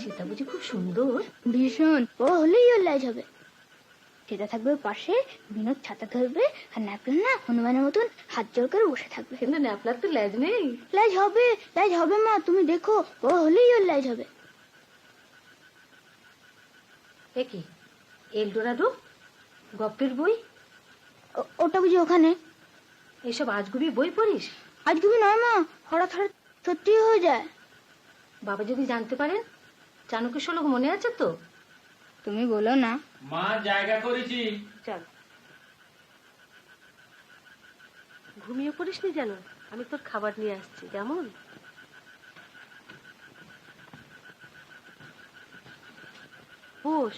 সেটা বুঝি খুব সুন্দর? ভীষণ। ও হলেই ওর লেজ হবে। সেটা থাকবে পাশে, বিনোদ ছাতা ধরবে, আর ন্যাপলা না হনুমানের মতন হাত জোর করে বসে থাকবে। কিন্তু ন্যাপলার তো লেজ নেই। লেজ হবে, লেজ হবে মা, তুমি দেখো, ও হলেই ওর লেজ হবে। এ কি এলডোরাডো গপ্পের বই? ওটা বুঝি ওখানে? এসব আজগুবি বই পড়িস? আজগুবি নয় মা, হঠাৎ হঠাৎ সত্যি হয়ে যায়। বাবা যদি জানতে পারেন? চাণক্য শ্লোক মনে আছে তো? তুমি বলো না। মা জায়গা করেছি। চল। ঘুমিয়ে পড়িস নি যেন, আমি তোর খাবার নিয়ে আসছি। কেমন? বস।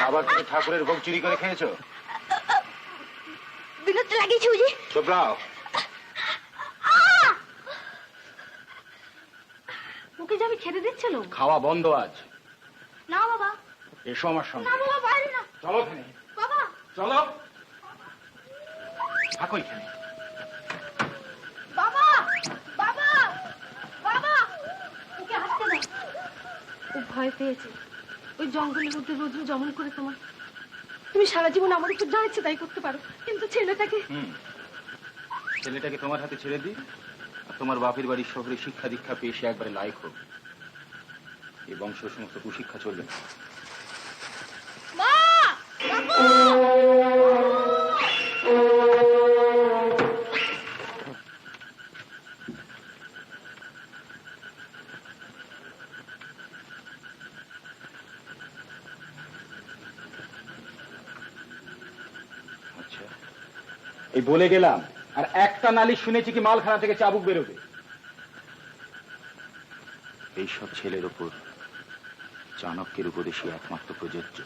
আবার তুমি ঠাকুরের ভোগ চুরি করে খেয়েছো? বিনোদ লাগিয়েছি বুঝি? চোপড়াও। ওকে যে আমি খেতে দিচ্ছিল। খাওয়া বন্ধ আজ। না বাবা। এসো আমার সঙ্গে। না বাবা, বাইরে না। চলো এখানে। বাবা। চলো। থাকো এখানে। বাবা, বাবা, বাবা, ওকে আসতে দাও। ও ভয় পেয়েছে। ওই জঙ্গলের মধ্যে রোজ রোজ অমন করে তোমার। তুমি সারা জীবন আমার উপর যা ইচ্ছে তাই করতে পারো, কিন্তু ছেলেটাকে। ছেলেটাকে তোমার হাতে ছেড়ে দিই, আর তোমার বাপের বাড়ির শহরে শিক্ষা দীক্ষা পেয়ে সে একবারে লায়ক হোক। এই বংশ সমস্ত কুশিক্ষা চলবে না। মা, আচ্ছা, এই বলে গেলাম, আর একটা নালিশ শুনেছি কি মালখানা থেকে চাবুক বেরোবে। এইসব ছেলের ওপর চাণক্যের উপদেশই একমাত্র প্রযোজ্য।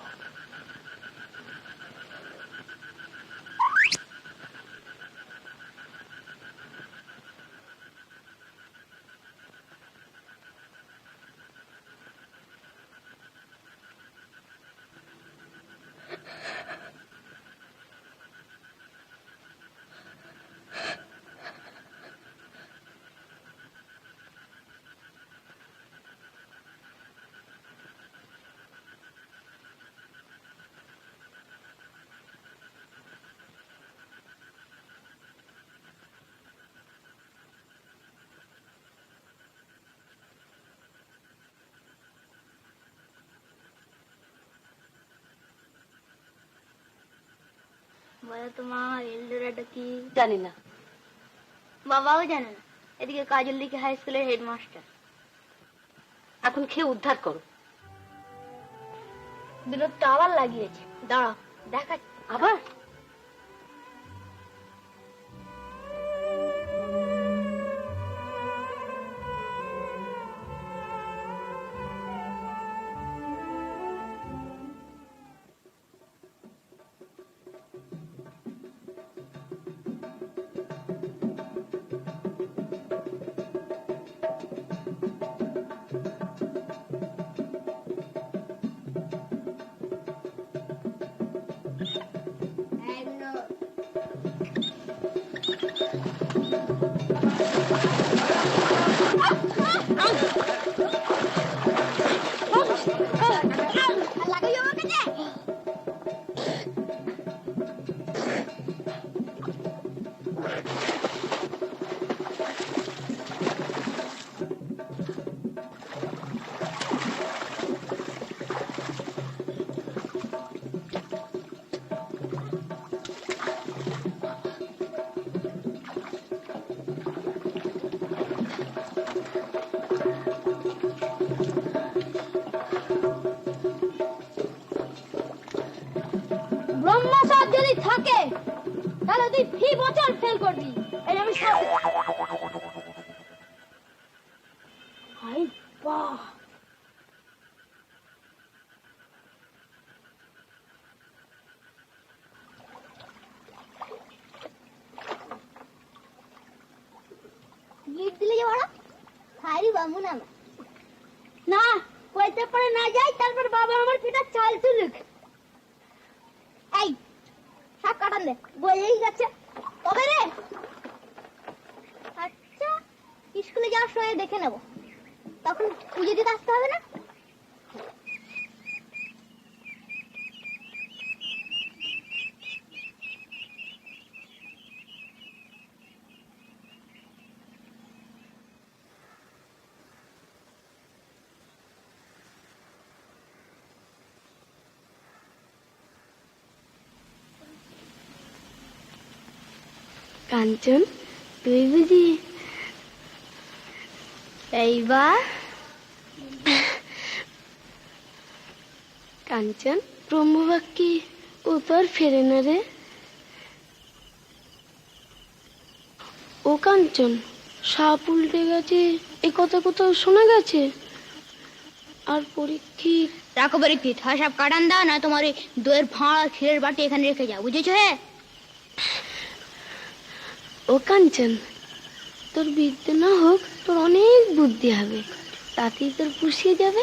বলো তোমার এলডোরাডো কি? জানি না। বাবাও জানে না। এদিকে কাজল দিকে হাই স্কুলের হেডমাস্টার। এখন খেয়ে উদ্ধার করো। বিনোদটা আবার লাগিয়েছে। দাঁড়াও দেখা আবার? ব্রহ্মচার যদি থাকে তাহলে তুই ফি বছর ফেল করবি। এই আমি হাই বাহ, দিলে যে বড় হারি বামুন আমার না কইতে পারে না যাই তারপর বাবা আমার পিঠা চাল তুলুক এই সব কাটান দে বলেই গেছে তবে রে আচ্ছা স্কুলে যাওয়ার সময় দেখে নেব তখন পুজো দিতে আসতে হবে না কাঞ্চন তুই বুঝি এইবার কাঞ্চন ব্রহ্মবাক্যে উপর ফেরে না রে ও কাঞ্চন সাপ উল্টে গেছে এই কথা কোথাও শোনা গেছে আর পরীক্ষিত রাখো পরীক্ষিত হয় সব কাটান দাও না তোমার ওই দইয়ের ভাঁড় ক্ষীরের বাটি এখানে রেখে যাও বুঝেছো হে ও কাঞ্চন তোর বিদ্যে না হোক তোর অনেক বুদ্ধি হবে তাতেই তোর পুষিয়ে যাবে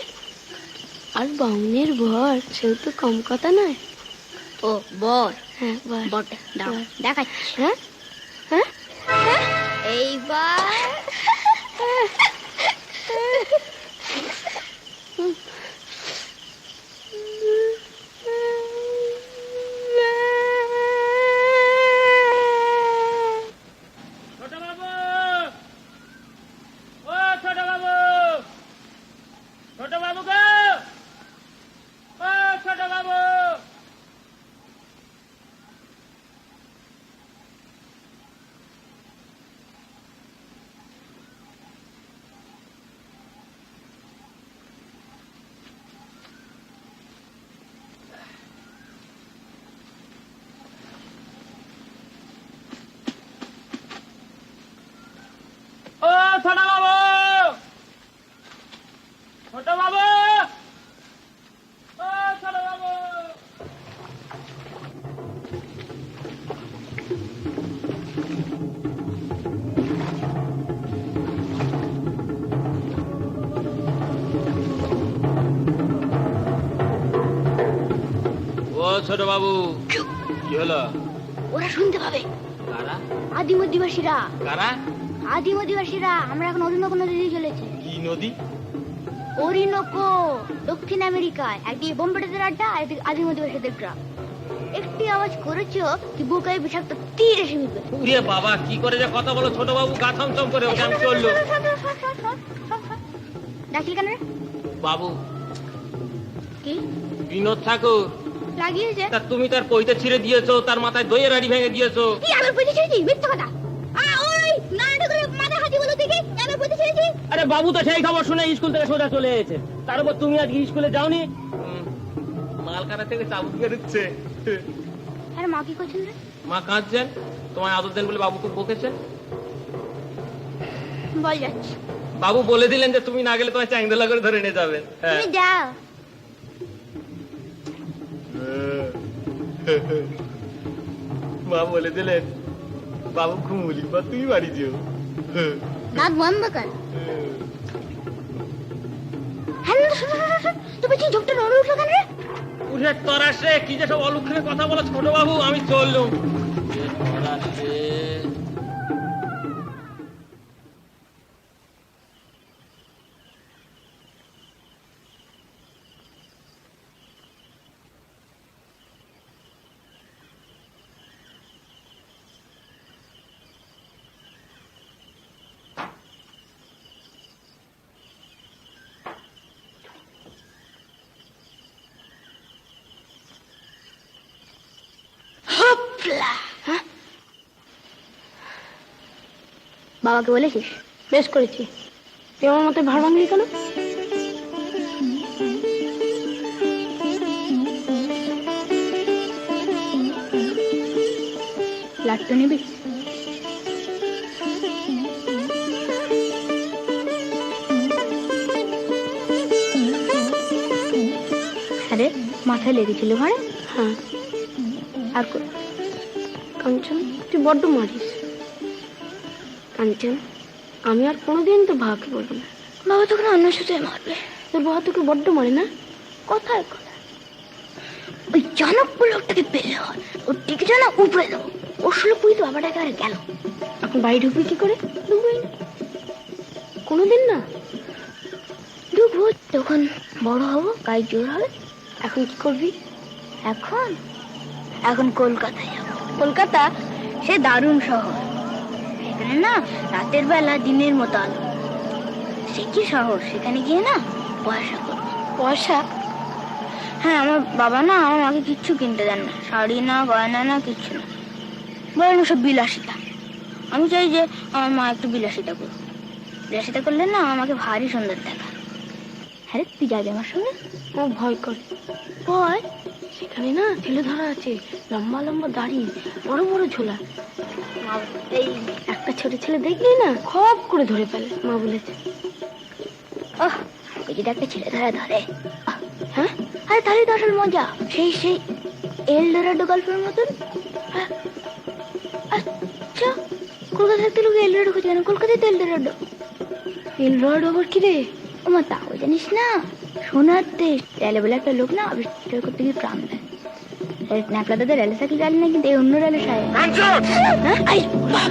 আর বাউনের ভর সেও তো কম কথা নয় ও বর হ্যাঁ বটে দাও দেখাচ্ছি হ্যাঁ হ্যাঁ এইবার ছোট বাবু, ও ছোট বাবু, ছোট বাবু গো, ও ছোট বাবু। ও ছোট বাবু, ছোট বাবু, ও ছোট বাবু। ও ছোট বাবু, কি হলো? ওরা শুনতে পাবে কারা? আদিম অধিবাসীরা কারা? আদিম অধিবাসীরা আমরা এখন অরিনকো নদী দিয়ে চলেছি কি নদী? অরিনকো দক্ষিণ আমেরিকায় একদিকে বোম্বেদের আড্ডা আর একদিকে আদিম অধিবাসীদের গ্রাম একটি আওয়াজ করেছো কি বুকায় বিষাক্ত তীর এসে মিলবে উরে বাবা, কি করে যে কথা বলো ছোট বাবু, গা ছমছম করে ওকে আমি চললো। ডাকিল কেন রে? বাবু, কি বিনোদ ঠাকুর, লাগিয়েছে তা তুমি তার পইতে ছিঁড়ে দিয়েছো, তার মাথায় দইয়ের হাড়ি ভেঙে দিয়েছো। কি আমি বুঝে ছেড়েছি মিথ্যা কথা ওই নাটক করে মাথা হাতি বলো দেখি আমি বুঝে ছেড়েছি আরে বাবু তো সেই খবর শুনে স্কুল থেকে সোজা চলে এসেছে, তার উপর তুমি আজকে স্কুলে যাওনি। মালকানা থেকে চাবুক বেরোচ্ছে। আর মা কি করছেন রে মা কাঁদছেন, তোমায় আদর দেন বলে বাবু খুব বকেছেন। বল যাচ্ছি বাবু বলে দিলেন যে তুমি না গেলে তোমায় চ্যাংদোলা করে ধরে নিয়ে যাবেন। হ্যাঁ। তুমি যাও মা বলে দিলেন বাবু ঘুমুলি বা তুমি বাড়ি যেও। নাক বন্ধ কর হ্যাঁ তুমি কি ঝোপটা নড়ে উঠলো কেন রে উঠে তরাসে কি যে সব অলক্ষণে কথা বলো ছোট বাবু, আমি চললুম। তরাসে বাবাকে বলেছিস বেশ করেছি তুই আমার মতো ভাড় ভাঙলি কেন লাট্টু নিবি আরে মাথায় লেগেছিল ভাড়া হ্যাঁ আর কাঞ্চন তুই বড্ড মারিস কাঞ্চন আমি আর কোনোদিন তোর বাবাকে বলবো না। বাবা তোকে অন্য সাথে মারবে। তোর বাবা তোকে বড্ড মারে না? কথায় কথা ওই জনক লোকটাকে পেলে হয়, ওর টিকিটা না উপরে দেবো। ওর শুলো পুই তো বাবাটা একেবারে গেল। এখন বাড়ি ঢুকবি কি করে? ঢুকবই না কোনোদিন না। ঢুকবো তখন বড় হবো, গায়ে জোর হবে। এখন কি করবি? এখন এখন কলকাতায় যাবো। কলকাতা? সে দারুণ শহর। এখানে না রাতের বেলা দিনের মতো আলো। সে কি শহর, সেখানে গিয়ে না পয়সা করবো। পয়সা? হ্যাঁ, আমার বাবা না আমার মাকে কিচ্ছু কিনতে দেন না, শাড়ি না, গয়না না, কিচ্ছু না, বলেন সব বিলাসিতা। আমি চাই যে আমার মা একটু বিলাসিতা করুক। বিলাসিতা করলে না আমাকে ভারী সুন্দর দেখা। হ্যাঁ, তুই যাবি আমার সঙ্গে? আমার ভয় করে। ভয়? সেখানে না ছেলে ধরা আছে, লম্বা লম্বা দাড়ি, বড় বড় ঝোলা। এই একটা ছোট ছেলে দেখলি না খপ করে ধরে ফেলে, মা বলেছে। ওহ, ওই যদি একটা ছেলে ধরে ধরে, হ্যাঁ? আরে তাহলে তো আসল মজা। সেই সেই এলডোরাডো গল্পের মতন। হ্যাঁ, আচ্ছা, কলকাতা থাকতে লোক এলডোরাডো খুঁজে কেন? কলকাতায় তো এলডোরাডো। এলরড আবার কি রে? ওমা, তাও জানিস না? সোনার দেশ। রেলে বলে একটা লোক না আবিষ্কার করতে গিয়ে প্রাণ দেয়। ন্যাপলা দাদা রেলে সাইকেল চালিয়ে না, কিন্তু এই অন্য রেলে সাহেব। হ্যাঁ, আই বাবা।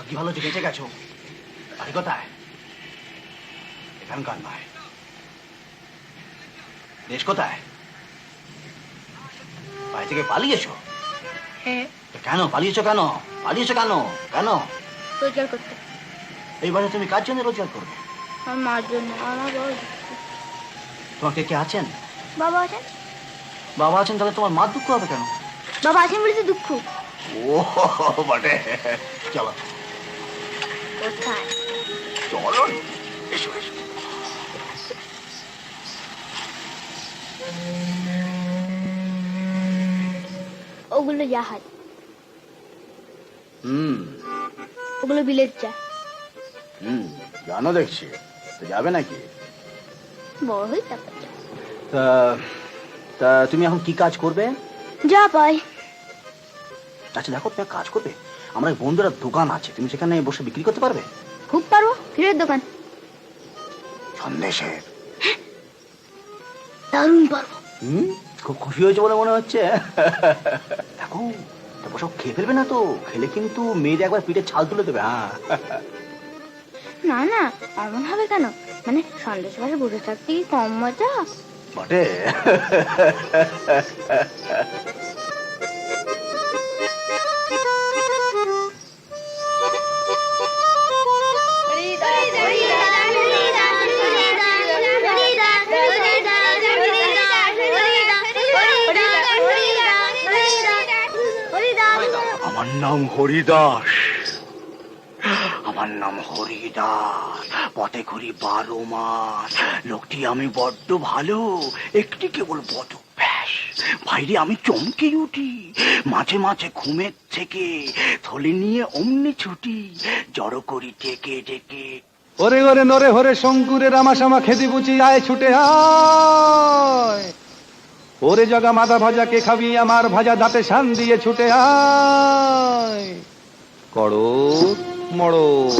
কি ভালো যে বেঁচে গেছো। বাড়ি কোথায়? এখানকার নয়, দেশ কোথায়? বাড়ি থেকে পালিয়েছো? হ্যাঁ। কেন পালিয়েছো? কেন পালিয়েছো? কেন কেন? রোজগার করতে। এইবারে তুমি কার জন্য রোজগার করবে? আমার মার জন্য। আমার বাবা। তোমার কে কে আছেন? বাবা আছেন। বাবা আছেন, তাহলে তোমার মার দুঃখ হবে কেন? বাবা আছেন বলে তো দুঃখ। ও বটে। চলো কোথায়? চলো, এসো এসো। ওগুলো জাহাজ। হুম ওগুলো বিলেত যা। হুম জানো দেখছি, তো যাবে নাকি? বড় হই তারপর যা। তা তা তুমি এখন কি কাজ করবে? যা পাই। আচ্ছা দেখো, তুমি এক কাজ করবে, আমার এক বন্ধুরা দোকান আছে, তুমি সেখানে বসে বিক্রি করতে পারবে? খুব পারবো। ক্ষীরের দোকান। সন্দেশের? দারুণ পারবো। খুব খুশি হয়েছে বলে মনে হচ্ছে। দেখো তারপর সব খেয়ে ফেলবে না তো, খেলে কিন্তু মেয়েদের একবার পিঠে ছাল তুলে দেবে। হ্যাঁ না না, এমন হবে কেন? মানে সন্দেশ বাসে বসে থাকতে কি কম মজা? বটে। আমার নাম হরিদাস, আমার নাম হরিদাস, পথে ঘুরি 12 মাস। লোকটি আমি বড্ড ভালো, একটি কেবল বদ অভ্যাস। বাইরে আমি চমকে উঠি, মাঝে মাঝে ঘুমের থেকে থলে নিয়ে অমনি ছুটি, জড়ো করি ডেকে ডেকে। ওরে ওরে নরে হরে শঙ্কুরে রামাশামা খেদি বুচি আয় ছুটে আয়। ওরে জগা মাথা ভাজা কে খাবি আমার ভাজা দাঁতে শান দিয়ে ছুটে আয়। কড়ত মড়ত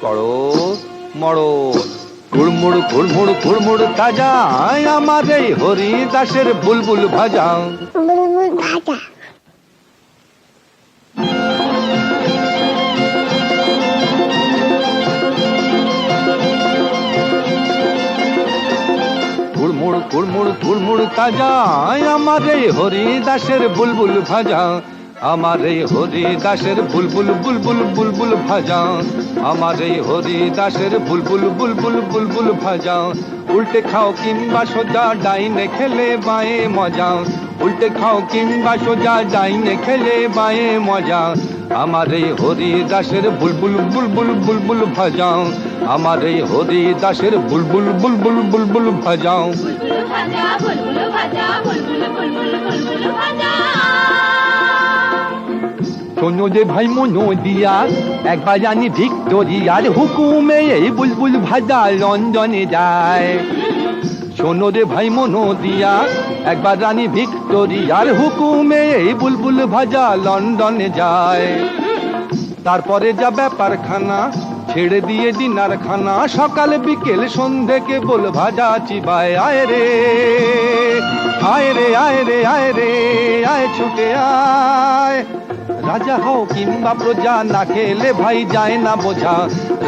কড়ত মড়ত কুড়মুড় কুড়মুড় কুড়মুড় তাজা আমার এই হরিদাসের বুলবুল ভাজা। কুড়মুড় কুড়মুড় কুড়মুড় তাজা আমার এই হরিদাসের বুলবুল ভাজা। আমার এই হরিদাসের বুলবুল বুলবুল বুলবুল ভাজা। আমার এই হরিদাসের বুলবুল বুলবুল বুলবুল ভাজা। উল্টে খাও কিংবা সোজা ডাইনে খেলে বায়ে মজা। উল্টে খাও কিংবা সোজা ডাইনে খেলে বায়ে মজা। আমার এই হরিদাসের বুলবুল বুলবুল বুলবুল ভাজা। আমার এই হরিদাসের বুলবুল বুলবুল বুলবুল ভাজা। শোনো যে ভাই মনো দিয়া, একবার জানি ভিক্টোরিয়ার হুকুমে এই বুলবুল ভাজা লন্ডনে যায়। শোনো রে ভাই মনো দিয়া, একবার রানী ভিক্টোরিয়ার হুকুমে এই বুলবুল ভাজা লন্ডনে যায়। তারপরে যা ব্যাপার খানা, ছেড়ে দিয়ে ডিনার খানা, সকাল বিকেল সন্ধে কেবল ভাজা চিবায়। আয় রে আয় রে আয় রে আয় রে আয় ছুটে আয়। রাজা হও কিংবা প্রজা, না খেলে ভাই যায় না বোঝা।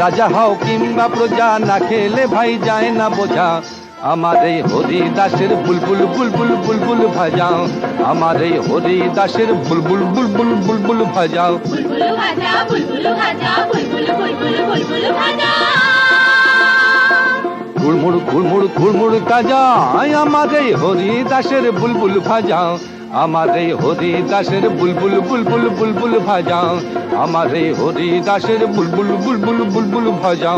রাজা হও কিংবা প্রজা, না খেলে ভাই যায় না বোঝা। আমার এই হরিদাসের বুলবুল বুলবুল বুলবুল ভাজা। আমার এই হরিদাসের বুলবুল বুলবুল বুলবুল ভাজা। কুড়মুড় কুড়মুড় কুড়মুড় তাজা আমার এই হরিদাসের বুলবুল ভাজা। আমার এই হরিদাসের বুলবুল বুলবুল বুলবুল ভাজা। আমার এই হরিদাসের বুলবুল বুলবুল বুলবুল ভাজা।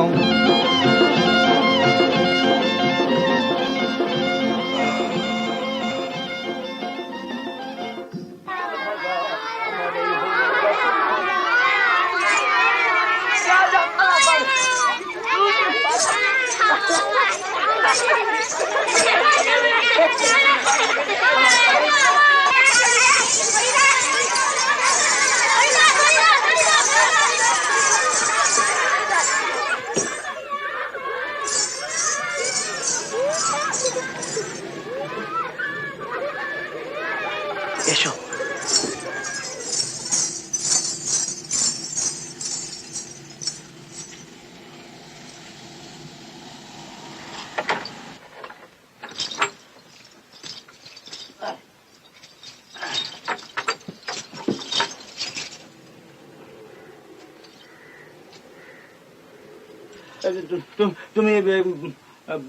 তুমি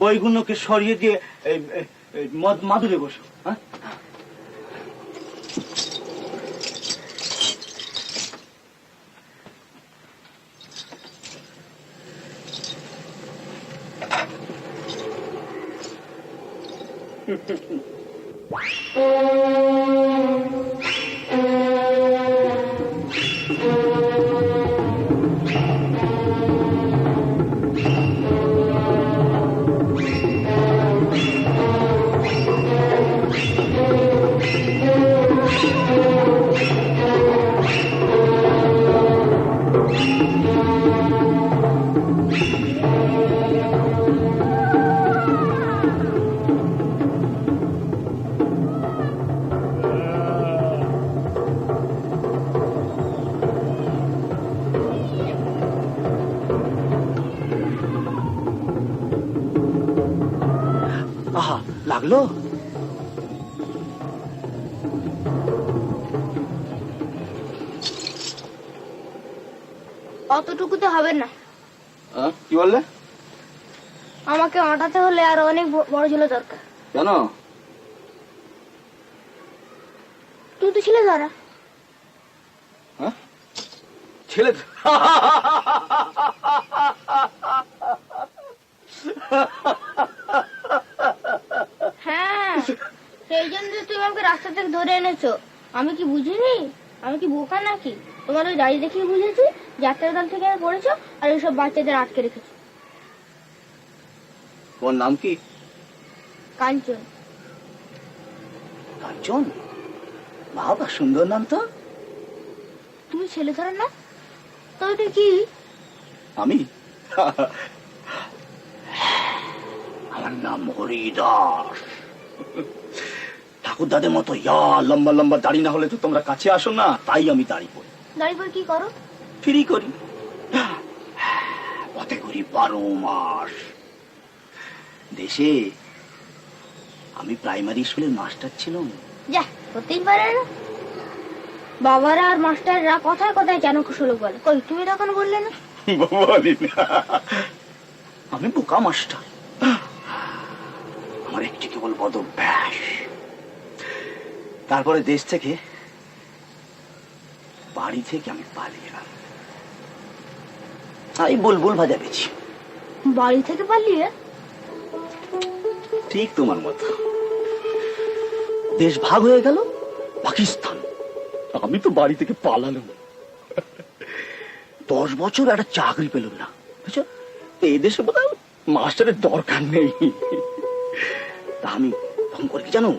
বইগুলোকে সরিয়ে দিয়ে মাদুরে বসো। হ্যাঁ, আহা, লাগলো? অতটুকুতে হবে না, কি বললে? আমাকে আটাতে হলে আর অনেক বড় ঝোলা দরকার। কেন? তুই তো ছিলে ধরা। ছেলে হ্যাঁ, সেই জন্য তুমি আমাকে রাস্তা থেকে ধরে এনেছো। আমি কি বুঝিনি? আমি কি বোকা নাকি? তোমার ওই দাড়ি দেখে বুঝেছি যাত্রার দল থেকে পড়েছো আর এইসব বাচ্চাদের আটকে রেখেছো। তোমার নাম কি? কাঞ্চন। কাঞ্চন? বাবা, সুন্দর নাম তো। তুমি ছেলে ধরার না? তবে তুই কি? আমি আমার নাম হরিদাস। ঠাকুর দাদের মতো ইয়া লম্বা লম্বা দাড়ি না হলে তো তোমরা কাছে আসো না, তাই আমি দাড়ি পরি। দাড়ি পরে কি করো? ফ্রি করি, পথে ঘুরি 12 মাস। দেশে আমি প্রাইমারি স্কুলের মাস্টার ছিলাম। যা, হতেই পারে না। বাবারা আর মাস্টাররা কথায় কথায় কেন কুশল বলে। কই, তুমি তখন বললে না? বলি না, আমি বোকা মাস্টার। আমার একটি কেবল বদ অভ্যাস। তারপরে দেশ থেকে, বাড়ি থেকে আমি পালিয়ে এলাম। আমি বুলবুল ভাজা বেছি। বাড়ি থেকে পালিয়ে? ঠিক তোমার মতো। দেশ ভাগ হয়ে গেল, পাকিস্তান। আমি তো বাড়ি থেকে পালালাম। 10 বছর একটা চাকরি পেলাম না, বুঝছো? এই দেশে বোধহয় মাস্টারের দরকার নেই। তা আমি তখন করি কি জানো?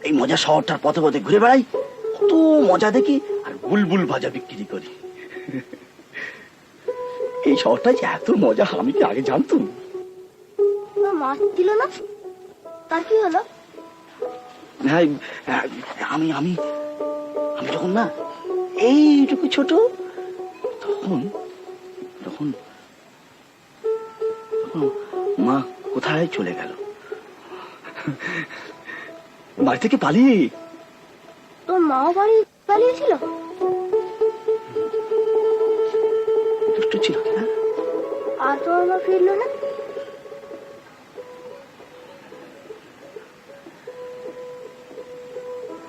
এই মজা শহরটার পথে পথে ঘুরে বেড়াই, কত মজা দেখি, আর বুলবুল ভাজা বিক্রি করি। এই শহরটা যে এত মজা আমি কি আগে জানতাম? মাছ দিল না, তার কি হলো? হ্যাঁ, আমি আমি আমি যখন না এইটুকু ছোট, তখন তখন মা কোথায় চলে গেল, বাড়ি থেকে পালিয়ে। তোর মাও বাড়ি পালিয়েছিল? দুষ্ট ছিল না? আর তোর মা ফিরলো না?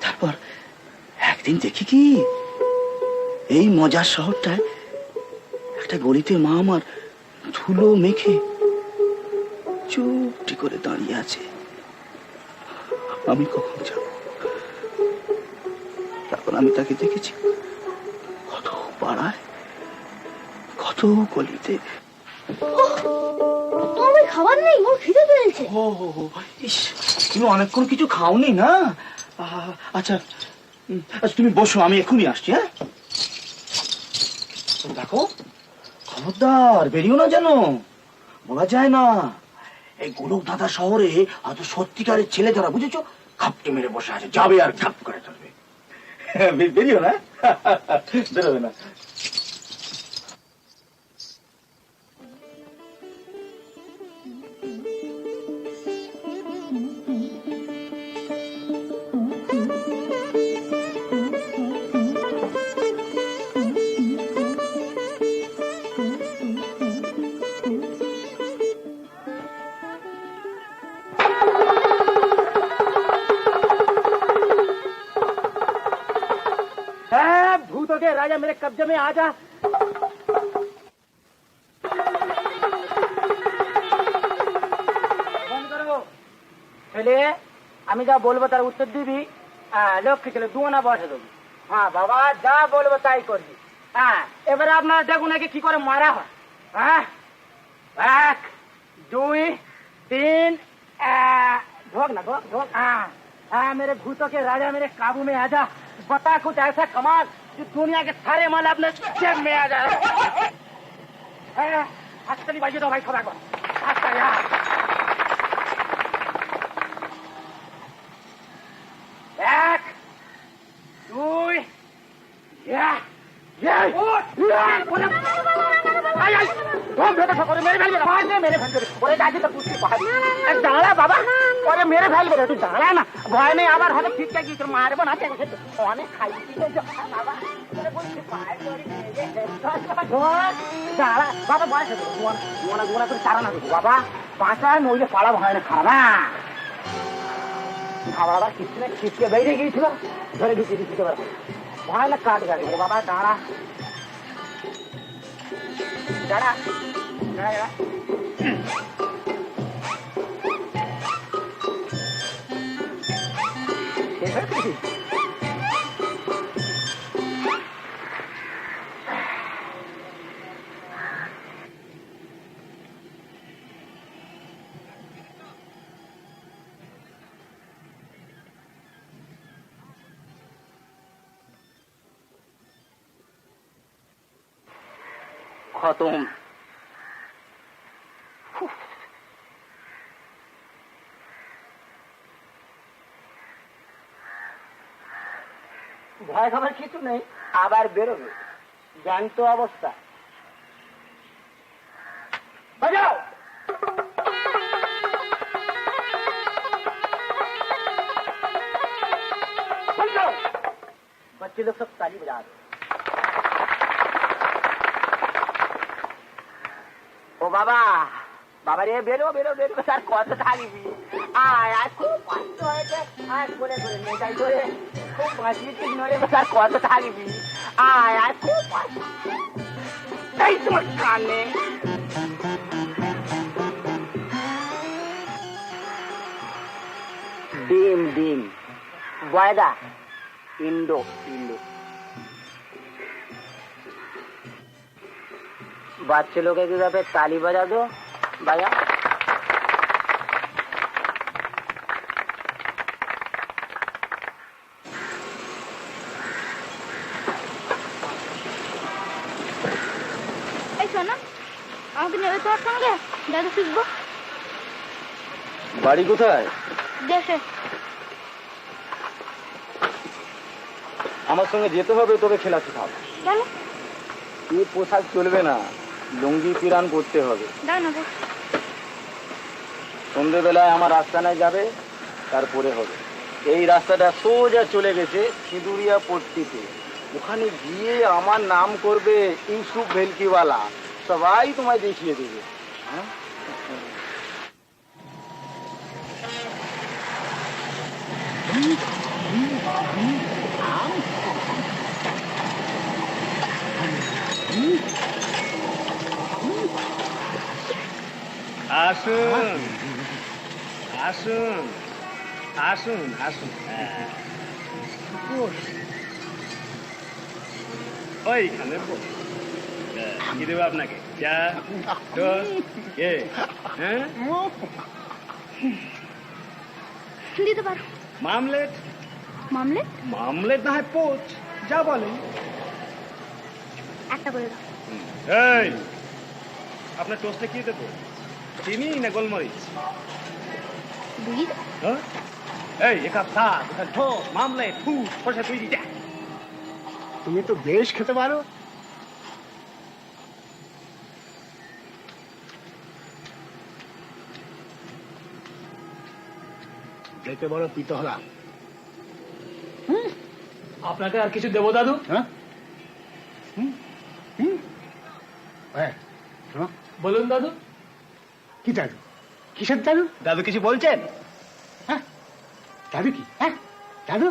তারপর একদিন দেখি কি, এই মজার শহরটায় একটা গলিতে মা আমার ধুলো মেখে চুপটি করে দাঁড়িয়ে আছে। আমি কখন যাব? তারপর আমি তাকে দেখেছি কত পাড়ায়, কত গলিতে। তোমার খাবার নেই? ওর খিদে পেয়েছে। ও ইস, তুমি অনেকক্ষণ কিছু খাওনি না? আচ্ছা আচ্ছা, তুমি বসো, আমি এখনই আসছি। হ্যাঁ, দেখো, খবরদার বেরিও না যেন, বলা যায় না। এই গোলক দাদা শহরে হয়তো সত্যিকারের ছেলে যারা, বুঝেছো, খাপটে মেরে বসে আছে, যাবে আর খাপ করে চলবে। বেরিও না, বেরোবে না। के राजा मेरे कब्जे में आ जा। বন্ধ করো ছেলে, আমি যা বলবো তার উত্তর দিবি। হ্যাঁ লক্ষ্মী ছেলে, দুনা বসে দেবি। হ্যাঁ বাবা যা বলবো তাই করবি। হ্যাঁ এবারে আপনারা দেখুন একে কি করে মারা হয়। হ্যাঁ 1 2 3 ढोक ना ढोक ढोक। हाँ मेरे भूतों के राजा मेरे काबू में आ जा। बता कुछ ऐसा कमाल जो दुनिया के सारे माल अपने जेब में आ जाए। चली बाजी दो भाई खबा को। अच्छा यार 1 2 या বাবা ওরে মেরে ফেলবে তুই দাঁড়া না, ভয় নেই। আবার হলে ঠিকঠাক গিয়ে মারবো না, অনেক খাইছি দাঁড়া বাবা, বয়স গোনা গোনা করে চারা না দেবো বাবা, বাঁচা নইলে পালা ভয় না খারাপ না। খাবার আবার কিচ্ছু ছিটকে বেরিয়ে গিয়েছিল, ধরে ঢুকিয়ে দিতে পারবো, ভয় না কাট গাড়ি বাবা। দাঁড়া দাঁড়া দাঁড়া খতম। ভয় খাবার কিছু নেই, আবার বেরোবে জ্যান্ত অবস্থা। বাজাও बच्चे लोग सब ताली बजा दो। ও বাবা বাবা রে বেরো বেরো বেরো, স্যার কত থাকবি? আয় খুব কষ্ট হয়েছে, আয় করে করে মেটাই করে খুব বাঁচিয়েছিস নরে, স্যার কত থাকবি? আয় খুব কষ্ট এই তোমার কানে। ডিম ডিম বয়দা ইন্ডো ইন্ডো। বাচ্চা লোকে কি ব্যাপারে তালি বাজা দো বাজা। এই শোনো, আমাকে নেবে তোমার সঙ্গে? দাদু শিখবো। বাড়ি কোথায়? দেশে। আমার সঙ্গে যেতে হবে, তোকে খেলা শেখাবো। কেন? এই পোশাক চলবে না, লুঙ্গি পিরান করতে হবে। দাও না গো। সন্ধ্যেবেলায় আমার রাস্তানায় যাবে, তারপরে হবে। এই রাস্তাটা সোজা চলে গেছে সিঁদুরিয়া পট্টিতে, ওখানে গিয়ে আমার নাম করবে ইউসুফ ভেলকিওয়ালা, সবাই তোমায় দেখিয়ে দেবে। হ্যাঁ আসুন আসুন আসুন আসুন, ওইখানে কি দেবো আপনাকে? চা হ্যাঁ দিতে পারো। মামলেট? মামলেট? মামলেট না হয় পোচ, যা বলেন। একটা করে দাও। এই আপনার টোস্টে কি দেবো, চিনি না গোলমরিচ? দুই। হ্যাঁ এই এক কাপ চা, দুটো টোস্ট, মামলেট, ফুড, সরষে তৈরি। তুমি তো বেশ খেতে পারো। দেখতে বড় পিতো হলাম। আপনাকে আর কিছু দেবো দাদু? হ্যাঁ বলুন দাদু। কি দাদু? কিসের দাদু? দাদু কিছু বলছেন? হ্যাঁ দাদু কি? হ্যাঁ দাদু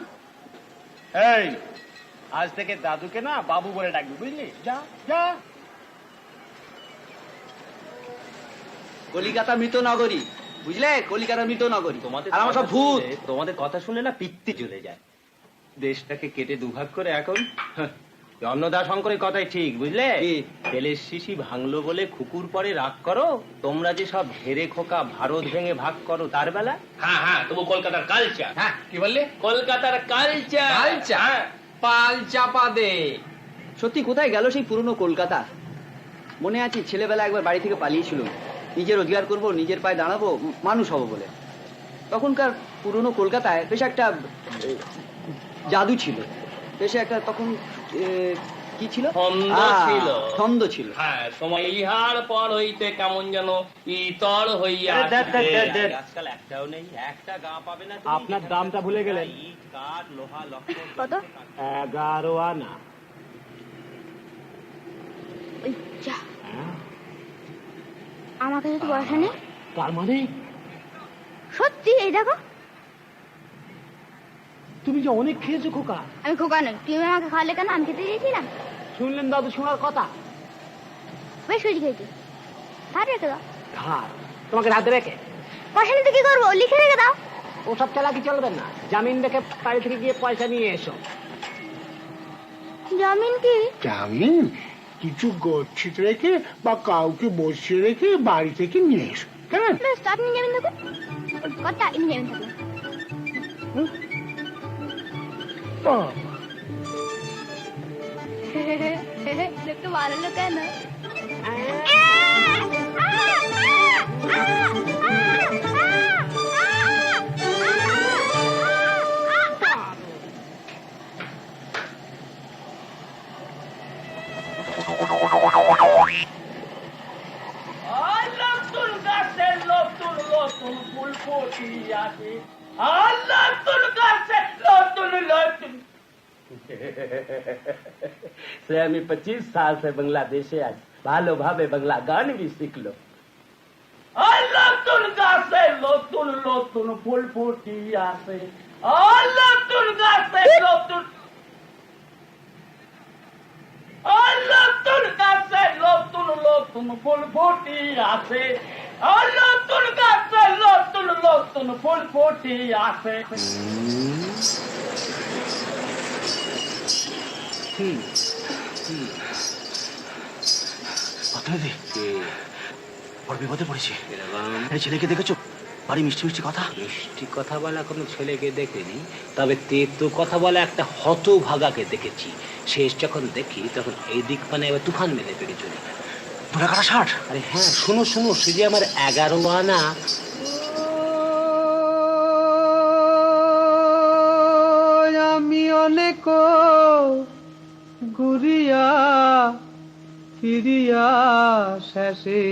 এই আজ থেকে দাদুকে না বাবু বলে ডাকবি, বুঝলি? যা যা। কলিকাতা মৃত নগরী, বুঝলে? কলিকাতা মৃত নগরী। আর আমার সব ভূত। তোমাদের কথা শুনে না পিত্তি চলে যায়। দেশটাকে কেটে দুভাগ করে এখন অন্নদা শঙ্করের কথাই ঠিক, বুঝলে? তেলের শিশি ভাঙলো বলে কুকুর পরে রাগ করো, তোমরা যে সব ঘেরে খোকা ভারত ভেঙে ভাগ করো তার বেলা। হ্যাঁ হ্যাঁ, তবু কলকাতার কালচার। হ্যাঁ, কি বললে? কলকাতার কালচার। কালচার পাল চাপা দে। সত্যি কোথায় গেল সেই পুরনো কলকাতা? মনে আছে ছেলেবেলা একবার বাড়ি থেকে পালিয়েছিল, নিজে রোজগার করব, নিজের পায়ে দাঁড়াবো, মানুষ হব বলে। তখনকার পুরনো কলকাতায় বেশ একটা জাদু ছিল, বেশ একটা তখন কি ছিল? ছন্দ ছিল। হ্যাঁ, সময় ইহার পর হইতে কেমন যেন ইতর হইয়া আজকাল একটাও নেই, একটা গা পাবে না। আপনার দামটা ভুলে গেলেন। কাঠ লোহা লক্ষ্য কত? 11 আনা। ওই যা, আমার কাছে তো পয়সা নেই। তার মানে সত্যি? এই দেখো। তুমি যে অনেক খেয়েছো খোকা। আমি খোকা নই, তুমি আমাকে খাওয়ালে কেন? আমি খেতে দিয়েছিলাম। শুনলেন দাদু শোনার কথা? বেশ কিছু খেয়েছি। ধার রেখে দাও। ধার? তোমাকে রাতে রেখে পয়সা নিতে কি করবো? লিখে রেখে দাও। ওসব চালাকি চলবে না। জামিন রেখে বাড়ি থেকে গিয়ে পয়সা নিয়ে এসো। জামিন কি? জামিন কিছু গচ্ছিত রেখে বা কাউকে বসিয়ে রেখে বাড়ি থেকে নিয়ে এসো, কেমন? বেশ, তো আপনি জামিন থাকুন। কথা আপনি জামিন থাকুন। লোকটা ভালো লোক কেন? নতুন গাছের নতুন নতুন ফুল ফুটিয়াছে, আর নতুন গাছের নতুন নতুন। সে আমি 25 साल से बांग्लादेशे आज ভালোভাবে বাংলা গান भी শিখলো। আর নতুন গাছের নতুন নতুন ফুল ফুটিয়াছে, আর নতুন গাছের নতুন, আর নতুন গাছের নতুন নতুন ফুল ফুটিয়াছে, আর নতুন গাছের নতুন নতুন ফুল ফুটিয়াছে। বড় বিপদে পড়েছি। এই ছেলেকে দেখেছো? বাড়ি মিষ্টি মিষ্টি কথা। মিষ্টি কথা বলা কোনো ছেলেকে দেখিনি, তবে তেতো কথা বলা একটা হতভাগাকে দেখেছি। শেষ যখন দেখি তখন এই দিক মানে এবার তুফান মেলে পেরে চলি। তোরা কাটা 60? আরে হ্যাঁ, শোনো শোনো, সে যে আমার 11 আনা। আমি অনেক ঘুরিয়া ফিরিয়া শেষে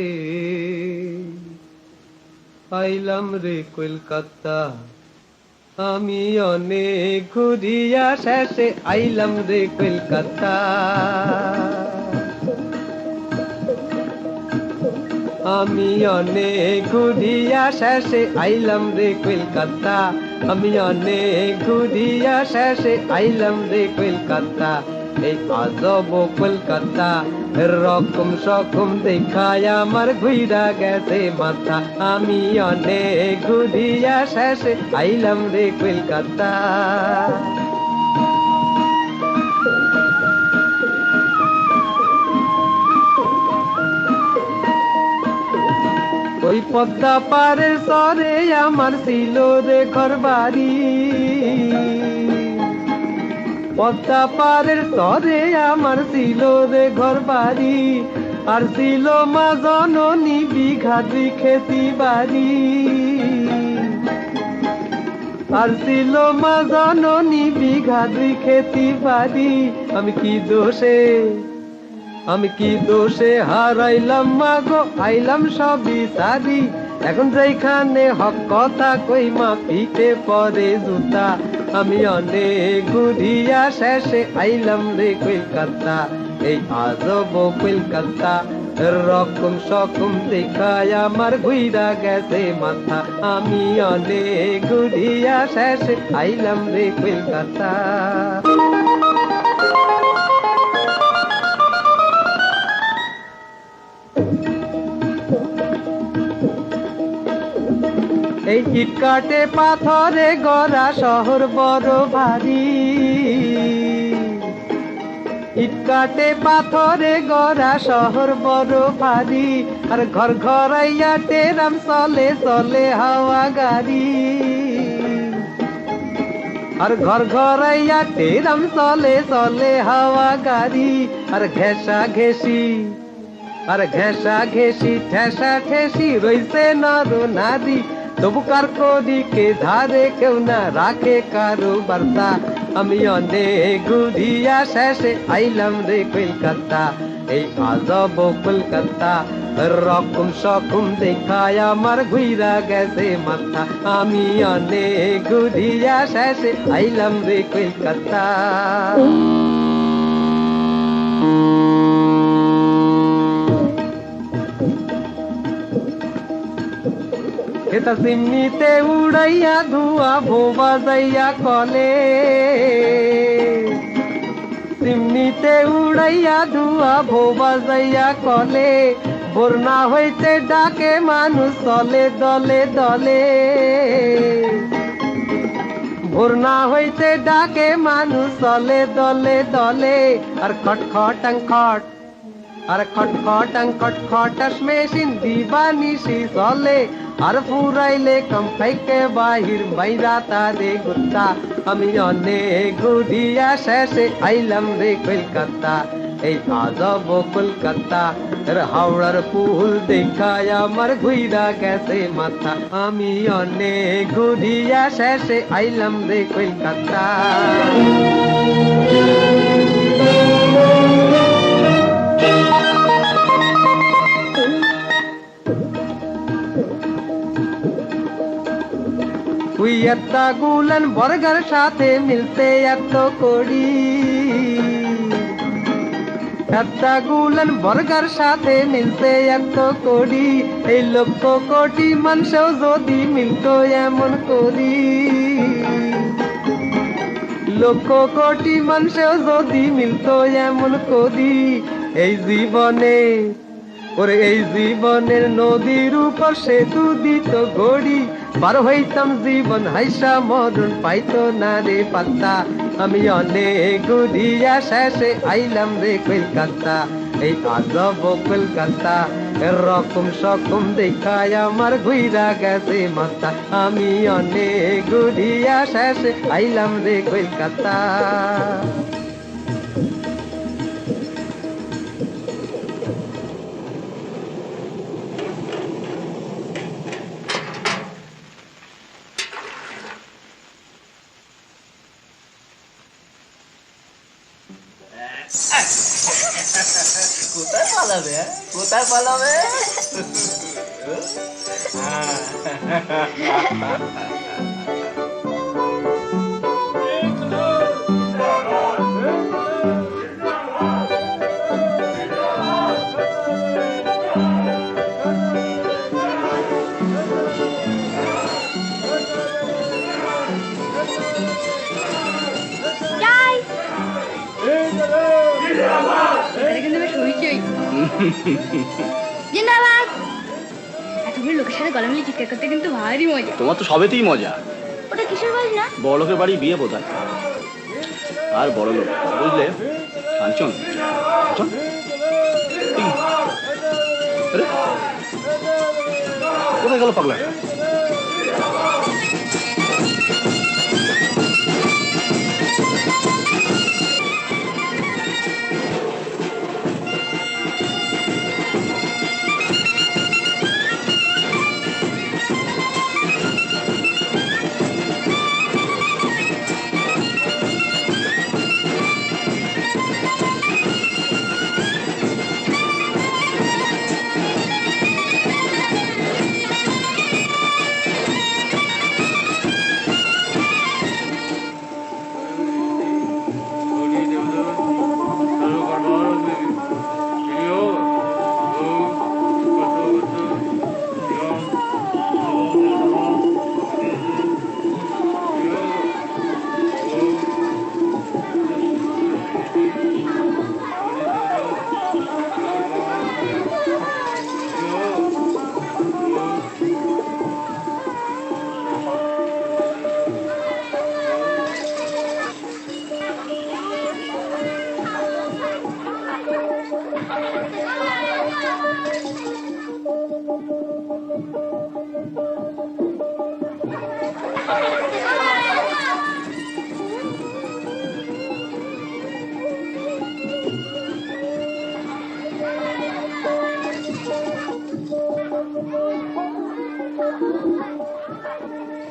আইলাম রে কলকাতা। আমি অনেক ঘুরিয়া শেষে আইলাম রে কলকাতা। আমি অনেক ঘুরিয়া শেষে আইলাম রে কলকাতা। আমি অনেক ঘুরিয়া শেষে আইলাম রে কলকাতা। এই আজব কলকাতা রকম সকম দেখায় আমার ঘুইরা গেছে মাথা। আমি অনেক ঘুরিয়া শেষে আইলাম রে কলকাতা। ওই পদ্মা পারের সরে আমার ছিল রে ঘর বাড়ি। পদ্মা পারের তরে আমার ছিল রে ঘর বাড়ি। আর ছিল মা জননী বিঘা 2 খেতি বাড়ি। আর ছিল মা জননী বিঘা 2 খেতি বাড়ি। আমি কি দোষে হারাইলাম মাগো আইলাম সবই সারি। এখন যেখানে হক কথা কই মা পিঠে পরে জুতা। আমি অনেক ঘুরিয়া শেষে আইলাম রে কলকাতা। এই আজব কলকাতা রকম সকম দেখায় আমার ঘুইরা গেছে মাথা। আমি অনেক ঘুরিয়া শেষে আইলাম রে কলকাতা। এই ইট কাটে পাথরে গড়া শহর বড় ভারী, ইট কাটে পাথরে গড়া শহর বড় ভারী, আর ঘর ঘরাইয়া টেরাম চলে চলে হাওয়া গাড়ি, আর ঘর ঘরাইয়া টেরাম চলে চলে হাওয়া গাড়ি, আর ঘেঁষা ঘেঁষি আর ঘেঁষা ঘেঁষি ঠেসা ঠেসি রইছে নর নারী, তবু কার কদিকে ধারে কেউ না রাখে কারো বার্তা। আমি অনেক ঘুরিয়া শেষে আইলাম রে কলকাতা, এই আজব কলকাতা রকম সকম দেখায় আমার ঘুইরা গেছে মাথা। আমি অনেক ঘুরিয়া শেষে আইলাম রে কলকাতা। এটা চিমনিতে উড়াইয়া ধোয়া ভোবা যাইয়া কলে, চিমনিতে উড়াইয়া ধোয়া ভোবা যাইয়া কলে, বন্যা হইতে ডাকে মানুষ দলে দলে দলে, বন্যা হইতে ডাকে মানুষ দলে দলে দলে, আর খটখটাং খট আর খটখটাং খটখটাস মেশিন দিবানিশি চলে, আর ফুরাইলে কম্পাইকে বাহির বাইরা তারে গুত্তা। আমি অনেক ঘুরিয়া শেষে আইলাম রে কলকাতা, এই আজব কলকাতা হাওড়ার পুল দেখায় আমার ঘুইরা গেছে মাথা। আমি অনেক ঘুরিয়া শেষে আইলাম রে কলকাতা। তুই একটা গুলেন বর্গার সাথে মিলতে এত করি, একটা গুলেন বর্গার সাথে মিলতে এত করি, এই লক্ষ কোটি মানুষও যদি মিলতো এমন করি, লক্ষ কোটি মানুষও যদি মিলতো এমন করি, এই জীবনে ওরে এই জীবনের নদীর উপর সেতু দিত গড়ি, পার হইতাম জীবন হাইসা মরণ পাইতো না রে পাত্তা। আমি অনেক ঘুরিয়া শেষে আইলাম রে কলকাতা, এই আজব কলকাতা রকম সকম দেখায় আমার ঘুইরা গেছে মাথা। আমি অনেক ঘুরিয়া শেষে আইলাম রে কলকাতা। কোথায় পালাবে, কোথায় পালাবে? জিন্দাবাদ। এতগুলো লোকের সাথে গলা মিলিয়ে চিৎকার করতে কিন্তু ভারী মজা। তোমার তো সবেতেই মজা। ওটা কিসের বাড়ি না? বড় লোকের বাড়ি বিয়ে বোধহয়, আর বড় লোক বুঝলে। কাঞ্চন কাঞ্চন কোথায় গেল পাগলা?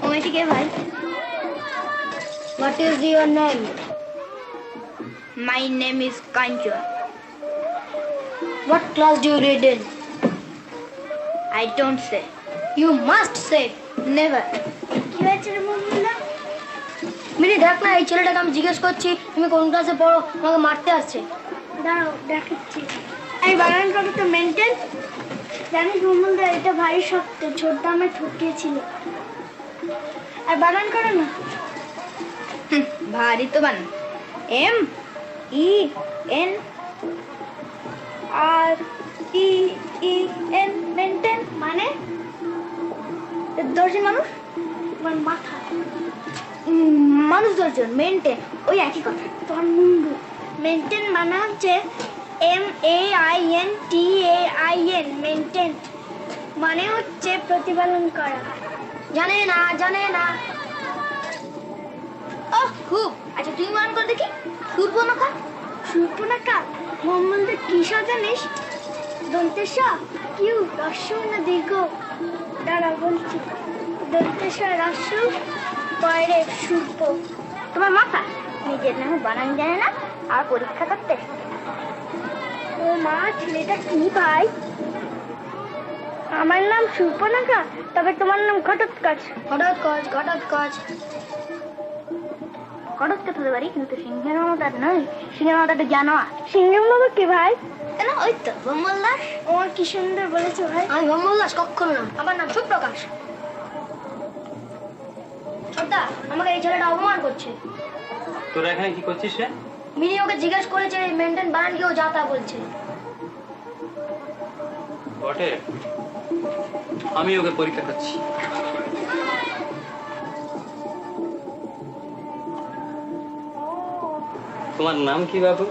ও মেয়েটি কে ভাই? What is your name? My name is Kanchan. What class do you read in? I don't say. You must say. Never. কি হয়েছে রে বন্ধুরা? মিনি দেখ না, এই ছেলেটাকে আমি জিজ্ঞেস করছি তুমি কোন ক্লাসে পড়ো, আমাকে মারতে আসছে। দাঁড়াও দেখাচ্ছি। এই বানান করো তো মেনটেন। জানিস বন্ধুরা, এটা ভারী শক্ত, ছোটটা আমার ঠকিয়েছিল। আর বানান করো না। ভারী তো বানান। MENRTEN মেনটেন মানে দশজন মানুষ, তোমার মাথা মানুষ দশজন, মেনটেন ওই একই কথা। তোমার মুন্ডু মেনটেন মানে হচ্ছে MAINTAIN মেনটেন মানে হচ্ছে প্রতিপালন করা। জানে না জানে না। ও খুব আচ্ছা, তুই মান কর দেখি। সুর্পনখা। সুর্পনখা মোহাম্মদের কিসা জানিস? দন্তেশ কিউ রস্য না দীর্ঘ? দাঁড়া বলছি। দন্তেশ রস্য পরে সুর্প। তোমার মাথা নিজের নামে বানান জানে না আর পরীক্ষা করতে। ও মা, ছেলেটা কি ভাই? আমার নাম সুর্পনখা, তবে তোমার নাম ঘটোৎকচ। ঘটোৎকচ ঘটোৎকচ ঘটোৎকচ হতে পারি, কিন্তু সিংহের মামাটার নয়। সিংহের মামাটা জানো? সিংহের মামা কে ভাই? কেন, ওই তো ভম্বল দাস। আমার কি সুন্দর বলেছো ভাই। আমি ভম্বল দাস কখনো না, আমার নাম সুপ্রকাশ। ছোটদা, আমাকে এই ছেলেটা অপমান করছে। তোরা এখানে কি করছিস রে? মিনি ওকে জিজ্ঞেস করেছে মেনটেন বানান কি, ও যা তা বলছে। বটে, আমি ওকে পরীক্ষা করছি। তোমার নাম কি বাবু?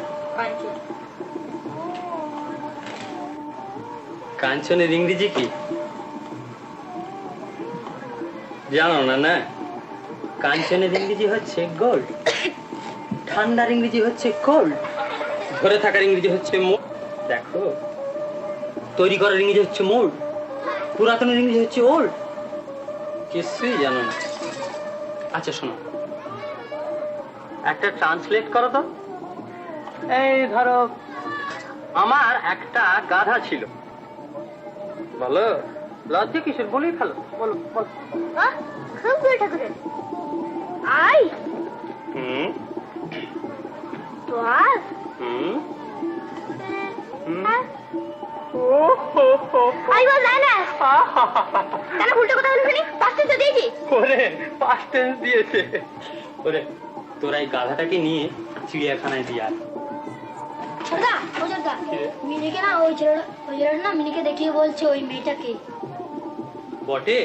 কাঞ্চনের ইংরেজি কি জানো না? না, কাঞ্চনের ইংরেজি হচ্ছে গোল্ড, ঠান্ডার ইংরেজি হচ্ছে কোল্ড, ধরে থাকার ইংরেজি হচ্ছে মোল্ড। দেখো, তৈরি করার ইংরেজি হচ্ছে মোল্ড, পুরাতনের ইংরেজি হচ্ছে ওল্ড। কিছুই জানো না। আচ্ছা শোনো, একটা ট্রান্সলেট করো তো। এই ধরো, আমার একটা গাধা ছিল। বলো, লজ্জা কিসের? বলেই ফেলো, বলো বলো। খুব করে ঠাকুরের আই তো আর আই বল না। কেন উল্টো কথা বলছিস? পাস্ট টেন্স দিয়েছি। ওরে, পাস্ট টেন্স দিয়েছে। ওরে, তোরা এই গাধাটাকে নিয়ে চিড়িয়াখানায় দিয়ে আয়। ছোটদা, ও ছোটদা, মিনিকে না ওই ছেলেটা না মিনিকে দেখিয়ে বলছে ওই মেয়েটাকে। বটে,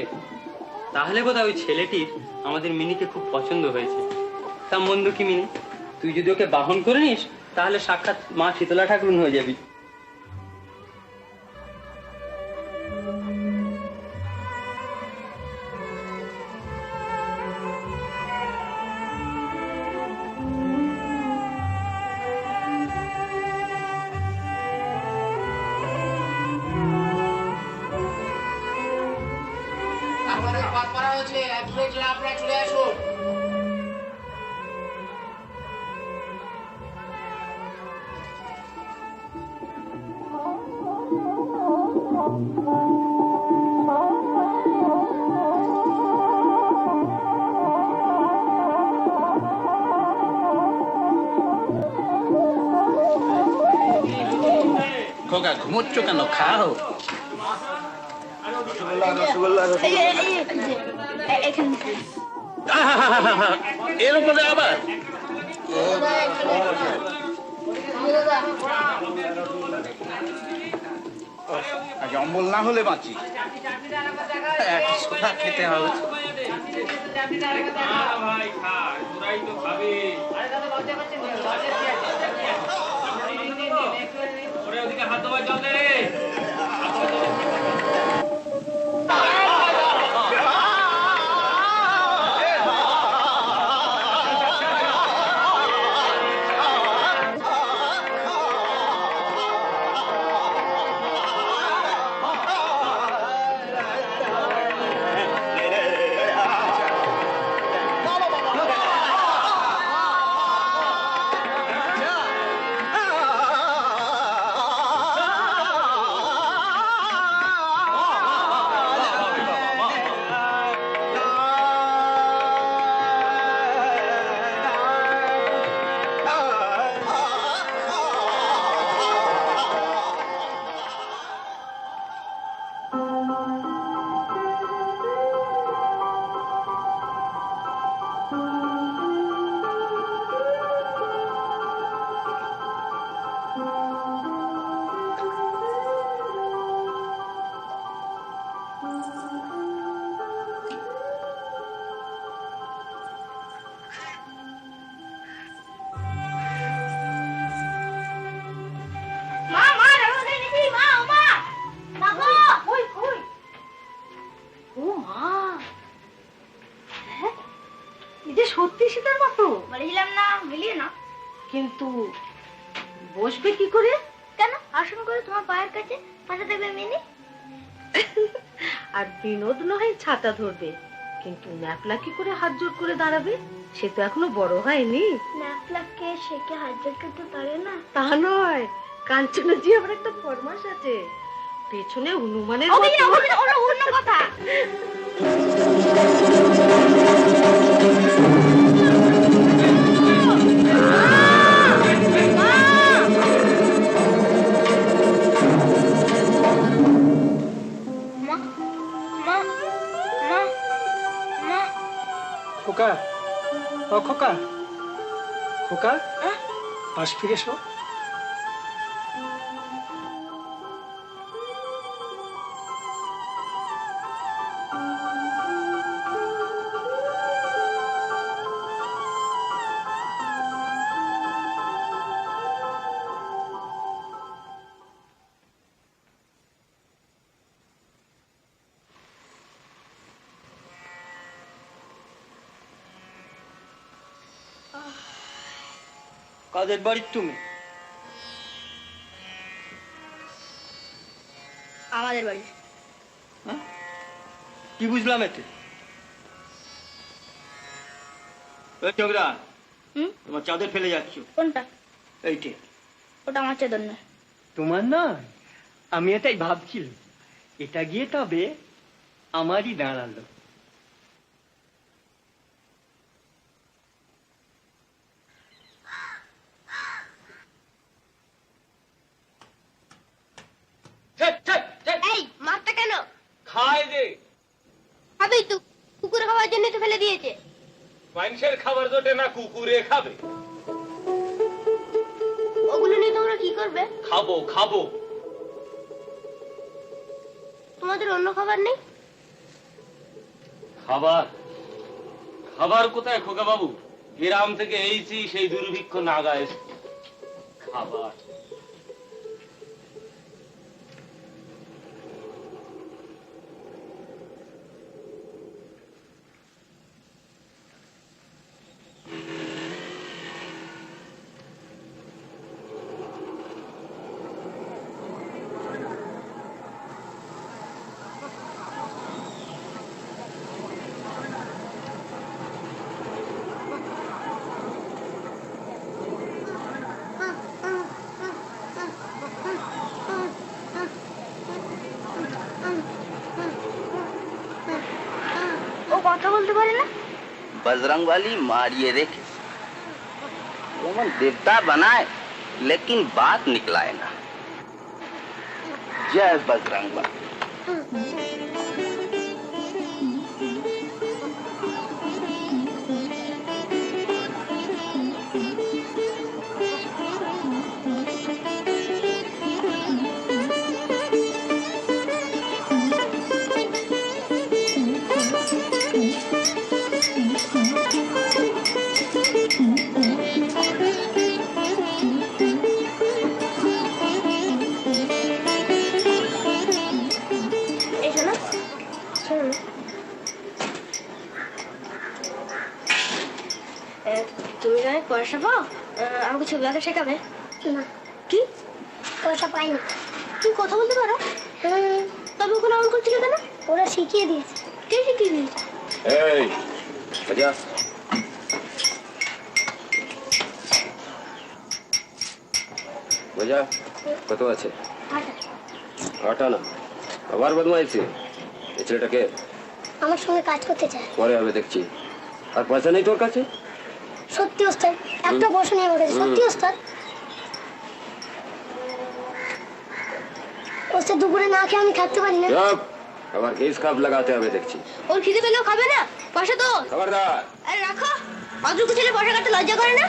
তাহলে বোধহয় ওই ছেলেটির আমাদের মিনিকে খুব পছন্দ হয়েছে। তা মন্দ কি মিনি, তুই যদি ওকে বাহন করে নিস তাহলে সাক্ষাৎ মা শীতলা ঠাকুরুন হয়ে যাবি। খোকা, ঘুমোচ্ছ কেন? খাও। এর উপরে আবার অম্বল না হলে বাঁচি, সোনা খেতে হবে। হাত ধোয়া জল দে। যে সত্যি সীতার মতো। বলেছিলাম না, মিলিয়ে না। কিন্তু বসবে কি করে? কেন, আসন করে তোমার পায়ের কাছে, পাশে দেবে মিনি। আর বিনোদ নয় ছাতা ধরবে, কিন্তু ন্যাপলা কি করে হাত জোর করে দাঁড়াবে? সে তো এখনো বড় হয়নি। ন্যাপলাকে সে কি হাত জোর করতে পারে না? তা নয়, কাঞ্চনাজি আবার একটা ফরমাস আছে, পেছনে হনুমানের ওরা অন্য কথা। খোকা, ও খোকা, খোকা, পাশ ফিরে এসো। কাদের বাড়ির তুমি? আমাদের বাড়ি। কি বুঝলাম এতে? চোখরা, তোমার চাদর ফেলে যাচ্ছ। কোনটা? এইটে। ওটা আমার চাদর না। তোমার নয়? আমি এটাই ভাবছিলাম, এটা গিয়ে তবে আমারই দাঁড়ালো। এই মাছটা কেন খায় দে, খাবি তুই? কুকুর খাওয়ার জন্য তো ফেলে দিয়েছে। মানুষের খাবার জোটে না, কুকুরে খাবে। ওগুলো নিয়ে তোমরা কি করবে? খাবো খাবো। তোমাদের অন্য খাবার নেই? খাবার খাবার কোথায় খোকা বাবু? গ্রাম থেকে এইছি, সেই দুর্ভিক্ষ নাগা এসে খাবার। কথা বলতে পারে না? बजरंग वाली मारिए देखे, वो मन देवता बनाए लेकिन बात निकलाए ना। जय बजरंग वाली। তুমি জানো পয়সা পাও, আমাকে ছবি আঁকা শেখাবে? না। কি পয়সা পাই না? তুমি কথা বলতে পারো? তবে ওখানে আমল করছিলে কেন? ওরা শিখিয়ে দিয়েছে। কে শিখিয়ে দিয়েছে? এই আচ্ছা, বোঝা কত আছে? 8 আনা। আবার বদমাইছি। এই ছেলেটাকে আমার সঙ্গে কাজ করতে চায়। পরে হবে দেখছি। আর পয়সা নেই তোর কাছে? সত্যি ওস্তাদ, একটা পয়সা নেই আমার কাছে। সত্যি ওস্তাদ। ওস্তাদ দুপুরে না খেয়ে আমি থাকতে পারি না। আবার কেস কাপ লাগাতে হবে দেখছি। ওর খিদে পেলেও খাবে না। পয়সা তো খবরদার। আরে রাখো, অদ্রুকু ছেলে পয়সা কাটতে লজ্জা করে না?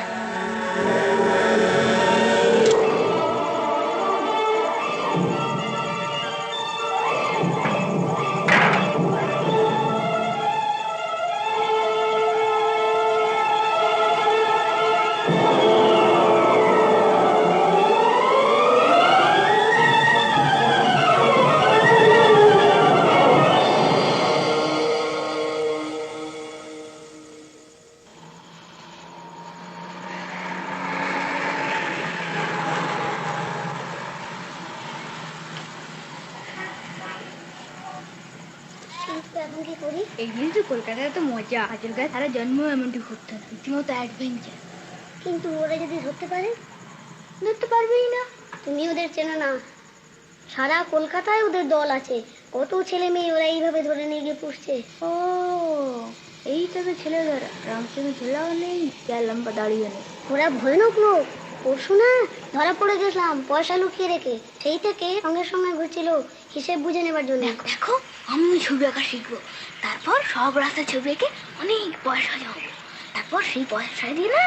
এখন কি করি? এই দিন তো কলকাতায় তো মজা, আজকাল সারা জন্ম এমনটি ঘুরতে না, রীতিমতো অ্যাডভেঞ্চার। কিন্তু ওরা যদি ধরতে পারে? ধরতে পারবেই না। তুমি ওদের চেনো না, সারা কলকাতায় ওদের দল আছে, কত ছেলে মেয়ে ওরা এইভাবে ধরে নিয়ে গিয়ে পুষছে। ও এইটা তো ছেলেদের, রামচন্দ্র ছেলেও নেই, লম্বা দাঁড়িয়ে নেই। ওরা ভয়ানক লোক। পরশু না ধরা পড়ে গেছিলাম পয়সা লুকিয়ে রেখে, সেই থেকে সঙ্গে সঙ্গে ঘুরছিল হিসেব বুঝে নেবার জন্য। দেখো আমি ছবি আঁকা শিখবো, তারপর সব রাস্তায় ছবি এঁকে অনেক পয়সা জমাবো, তারপর সেই পয়সা দিয়ে না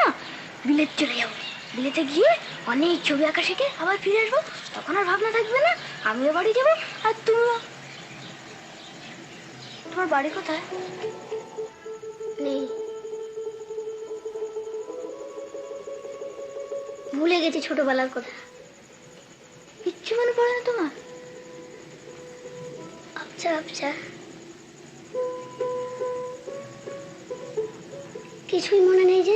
বিলেত চলে যাবো, বিলেতে গিয়ে অনেক ছবি আঁকা শিখে আবার ফিরে আসবো। তখন আর ভাবনা থাকবে না, আমিও বাড়ি যাবো আর তুমিও। তোমার বাড়ি কোথায়? নেই, ভুলে গেছি ছোটবেলার কথা। কিচ্ছু মনে পড়ে না তোমার? আচ্ছা আচ্ছা, কিছুই মনে নেই যে।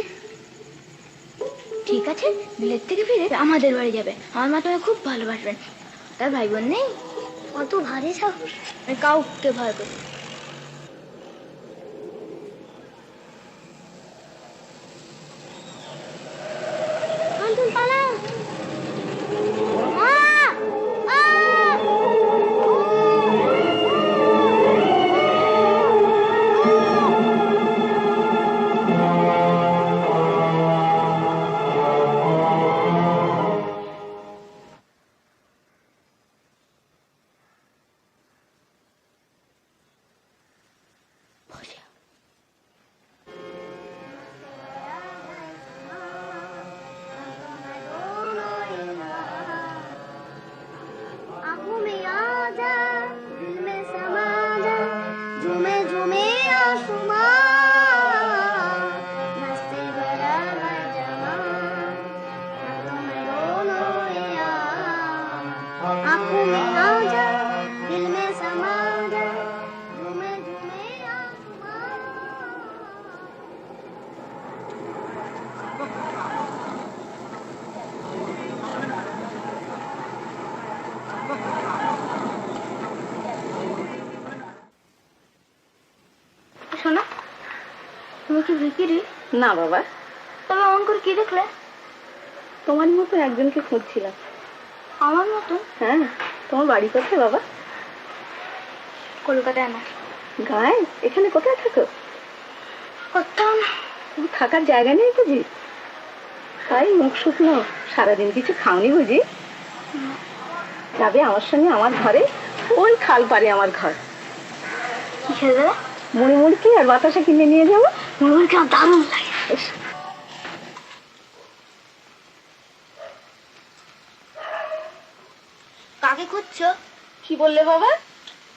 ঠিক আছে, বিলেত থেকে ফিরে আমাদের বাড়ি যাবে। আমার মা তোমায় খুব ভালোবাসবেন। তার ভাই বোন নেই? অত ভারী সাহস? আমি কাউকে ভয় করি। শোনা, তুমি কি ভিকিরি? না বাবা। তবে অমন করে কি দেখলে? তোমার মতো একজনকে খুঁজছিলাম। আমার মতো? হ্যাঁ। তোমার বাড়ি কোথায় বাবা? কলকাতায় না। গায়ে? এখানে কোথায় থাকো? কোথাও না। থাকার জায়গা নেই বুঝি? তাই মুখ শুকনো, সারাদিন কিছু খাওনি বুঝি? যাবে আমার সঙ্গে আমার ঘরে, ওই খাল পারে আমার ঘর। কি খেয়ে দেবে? মুড়ি মুড়কি আর বাতাসা কিনে নিয়ে যাবো। মুড়ি মুড়কি আমার দারুণ লাগে। কাকে খুঁজছো? কি বললে বাবা?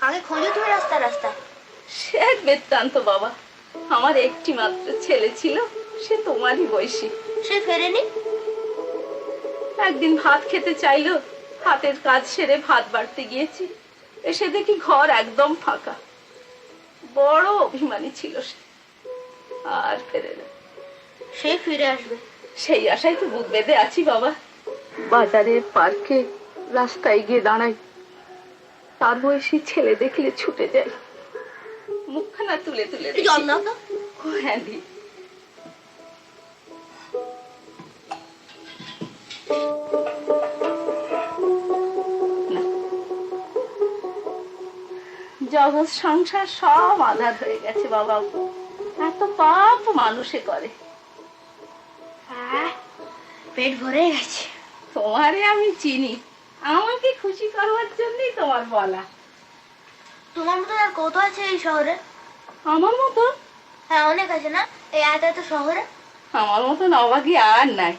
কাকে খোঁজো তুমি রাস্তা রাস্তা? সে এক বৃত্তান্ত বাবা। আমার একটি মাত্র ছেলে ছিল, সে তোমারই বয়সী। সে ফেরেনি? একদিন ভাত খেতে চাইলো, হাতের কাজ সেরে ভাত বাড়তে গিয়েছি, এসে দেখি ঘর একদম ফাঁকা। বড় অভিমানী ছিল সে, আর ফেরে না। সে ফিরে আসবে সেই আশায় তো বুক বেঁধে আছি বাবা। বাজারে, পার্কে, রাস্তায় গিয়ে দাঁড়াই, তার বয়সী ছেলে দেখলে ছুটে যাই, মুখখানা তুলে তুলে দেখি। জল দাও তো। ও হ্যাঁ দি। জগৎ সংসার সব আধার হয়ে গেছে বাবা। এত পাপ মানুষে করে। পেট ভরে গেছে। তোমারে আমি চিনি, আমাকে খুশি করবার জন্যই তোমার বলা। তোমার মতো আর কত আছে এই শহরে? আমার মতো? হ্যাঁ অনেক আছে না এই এত এত শহরে। আমার মতন অবাকি আর নাই।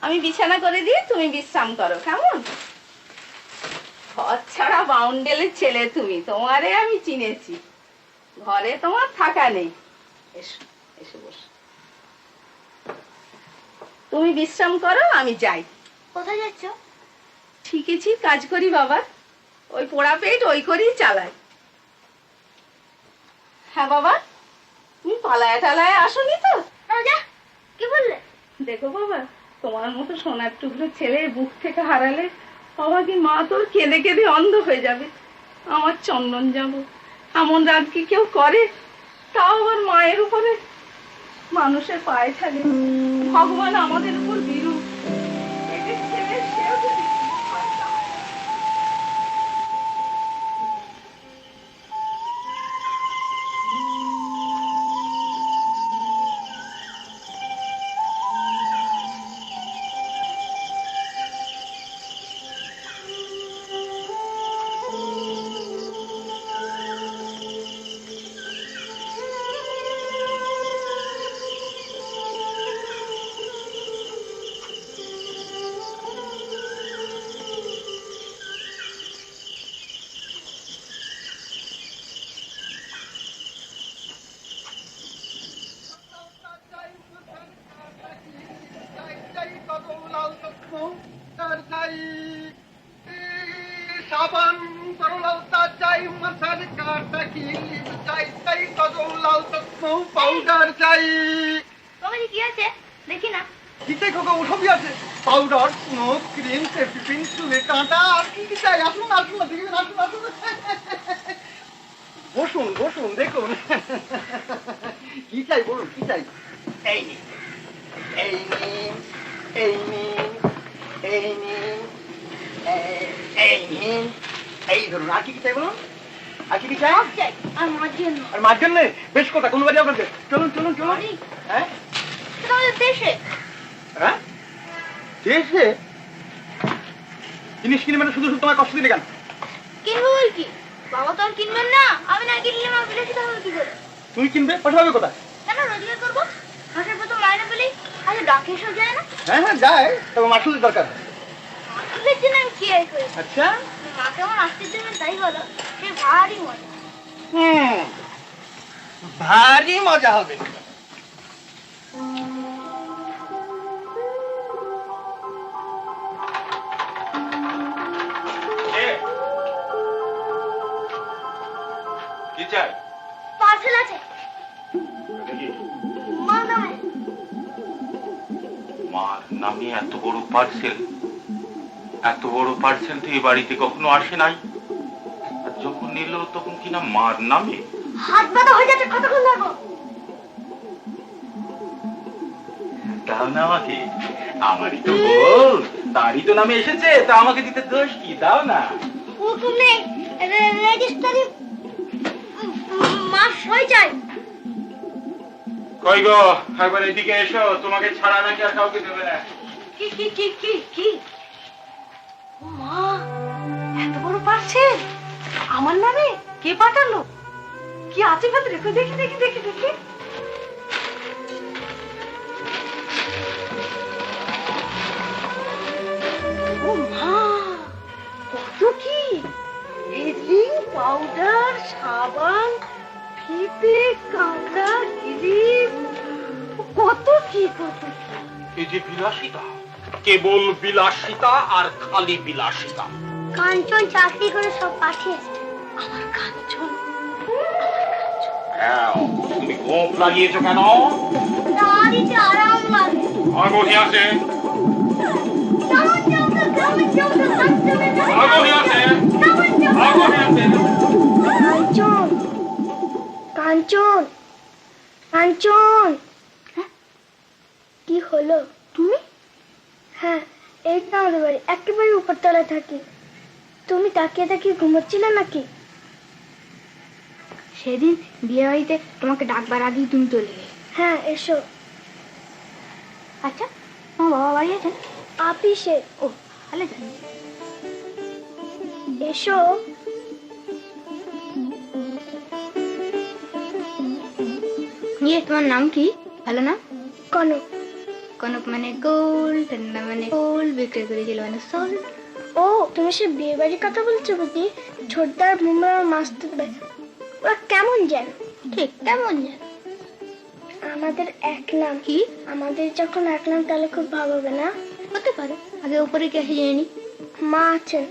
আমি বিছানা করে দিয়ে তুমি বিশ্রাম করো, কেমন? ঘর ছাড়া বাউন্ডেলের ছেলে তুমি, তোমারে আমি চিনেছি। ঘরে তোমার থাকা নেই। এসো এসো বসো। তুমি বিশ্রাম করো, আমি যাই। কোথায় যাচ্ছ? শিখেছি কাজ করি বাবা, ওই পোড়া পেট ওই করেই চালাই। হ্যাঁ বাবা, তুমি পালায় টালায় আসনি তো? যা, কি বললে? দেখো বাবা, তোমার মতো সোনার টুকরো ছেলে বুক থেকে হারালে বাবাকে মা তোর কেঁদে কেঁদে অন্ধ হয়ে যাবে। আমার চন্দন যাব এমন রাত কি কেউ করে? তাও আবার মায়ের উপরে মানুষের পায়ে ছাড়ে। ভগবান আমাদের উপর বিরূপ। এদের ছেলে সেও যদি সাবান তরলতা চাই, মশার কাটা কি চাই, চাই কদম লাল তত্ত্ব পাউডার চাই। বাবাজি কি আছে দেখি না। কিসে খোকা ওসবই আছে, পাউডার, স্নোক, ক্রিম, সেফটি পিন, চুলে কাঁটা, আর কি কি চাই? আসুন আসুন না দেখবেন, আসুন আসুন। বসুন বসুন দেখুন কি চাই বলুন, কি চাই? এই নিন, এই নিন, এই নিন, এই নিন, এই নিন, এই ধরুন। আর কি কি চাই বলুন? আর কি কি চাই? আর মার জন্য। আর মার জন্য বেশ কথা, কোন বাড়ি আপনাদের? চলুন চলুন চলুন। হ্যাঁ আমাদের দেশে। হ্যাঁ দেশে জিনিস কিনবে না, শুধু শুধু তোমার কষ্ট দিলে কেন? কিনবো বল কি? বাবা তো আর কিনবেন না, আমি না কিনলে মা বিলাসিতা হবে কি করে? তুমি কিনবে, পয়সা পাবে কোথায়? কেন রোজগার করবো? মাসের প্রথম মাইনে পেলেই আচ্ছা ডাকে এসব যায় না? হ্যাঁ হ্যাঁ যায়, তবে মাসুলের দরকার। মাসুলের জন্য আমি কি আর করি? আচ্ছা মাকে আমার আসতে দেবেন তাই বলো, সে ভারী মজা। ভারী মজা হবে। কি চাই? পার্সেল আছে মার নামে। মার নামে এত বড় পার্সেল? এত বড় পার্সেল তো এই বাড়িতে কখনো আসে নাই, আর যখন নিল তখন কিনা মার নামে। হাত ব্যথা হয়ে যাচ্ছে, কতক্ষণ লাগবো? দাও না আমাকে, আমারই তো বোন, তারই তো নামে এসেছে, তা আমাকে দিতে দোষ কি? দাও না। হুকুম নেই, রেজিস্ট্রারি মাস হয়ে যায়। কই গো, একবার এদিকে এসো, তোমাকে ছাড়া নাকি আর কাউকে দেবে না। কি কি কি কি কি? ও মা, এত বড় পার্সেল আমার নামে কে পাঠালো? কি আছে ভেতরে? দেখি দেখি দেখি দেখি। ও মা, কত কি! ব্লিচিং পাউডার, সাবান, ফিতে, কাঁটা, ক্রিম, কত কি কত কি! এই যে বিলাসিতা, কেবল বিলাসিতা আর খালি বিলাসিতা। কাঞ্চন চাকরি করে সব পাঠিয়েছে। আমার কাঞ্চন, তুমি গোপ লাগিয়েছো কেন? দাঁড়িতে আরাম লাগে। আগুনি আছে, আগুনি আছে, আগুনি আছে। কাঞ্চন, কাঞ্চন, কাঞ্চন। কি হলো? তুমি? হ্যাঁ, এই তো আমাদের বাড়ি, একেবারে উপরতলায় থাকি। তুমি তাকিয়ে তাকিয়ে ঘুমোচ্ছিলে নাকি? সেদিন বিয়ে বাড়িতে তোমাকে ডাকবার আগেই তুমি চলে গেলে। হ্যাঁ, এসো। আচ্ছা, তোমার বাবা বাড়ি আছেন? আপিসে। ও, তাহলে জানি। এসো। ইয়ে, তোমার নাম কি? ভালো নাম? কনক। কনক মানে গোল, ঠান্ডা মানে গোল, বিক্রি করেছিল মানে সল। ও, তুমি সে বিয়ে বাড়ির কথা বলছো বুঝি? ছোটদার মুমরা মাস্টার ভাই, ওরা কেমন যেন? ঠিক কেমন যেন? আমাদের এক নাম। কি? আমাদের যখন এক নাম তাহলে খুব ভালো হবে না? হতে পারে, আগে উপরে কে আসে জেনে নি। মা আছেন,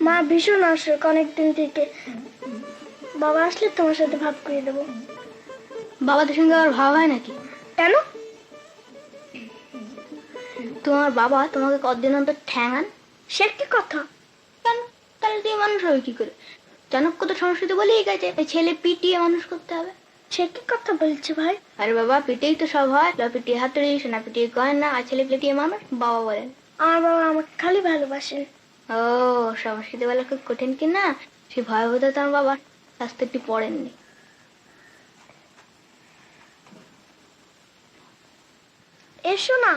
মা ভীষণ অসুখ অনেকদিন থেকে। বাবা আসলে তোমার সাথে ভাব করে দেবো। বাবাদের সঙ্গে আর ভাব হয় নাকি? কেন? তোমার বাবা তোমাকে কতদিন অন্তর ঠ্যাঙান? সে কি কথা? কেন? তাহলে তুমি মানুষ হবে কি করে? চাণক্য তো সংস্কৃতি বলেই গেছে ছেলে পিটিয়ে মানুষ করতে হবে। সে কি কথা বলছে ভাই? আরে বাবা, পিটেই তো সব হয়। পিটিয়ে হাতুড়ি, সোনা পিটিয়ে গয়না, আর ছেলে পিটিয়ে মানুষ বাবা বলেন। আমার বাবা আমাকে খালি ভালোবাসেন। ও, সংস্কৃতি বলা খুব কঠিন কি না? সে ভয়াবহতা তো আমার বাবার শাস্ত্রটি পড়েননি। এসো না।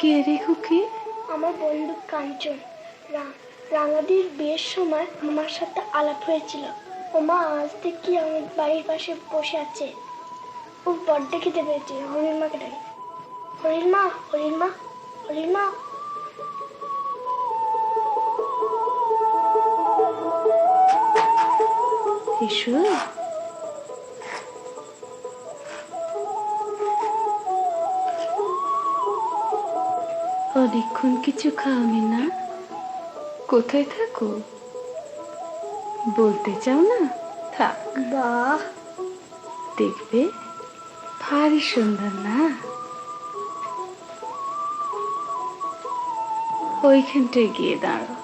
কে রে খুকি? আমার বন্ধু কাঞ্চন। রাঙাদির বিয়ের সময় আমার সাথে আলাপ হয়েছিল। ওমা আজ থেকে আমার বাড়ির পাশে বসে আছে। ও বড্ড খেতে পেয়েছে। হরির মাকে ডাকে। হরির মা, হরির মা, হরির মা। এসো। অনেকক্ষণ কিছু খাওনি না? কোথায় থাকো? বলতে চাও না? থাক। বাহ, দেখবে ভারী সুন্দর না? ওইখানটায় গিয়ে দাঁড়াও।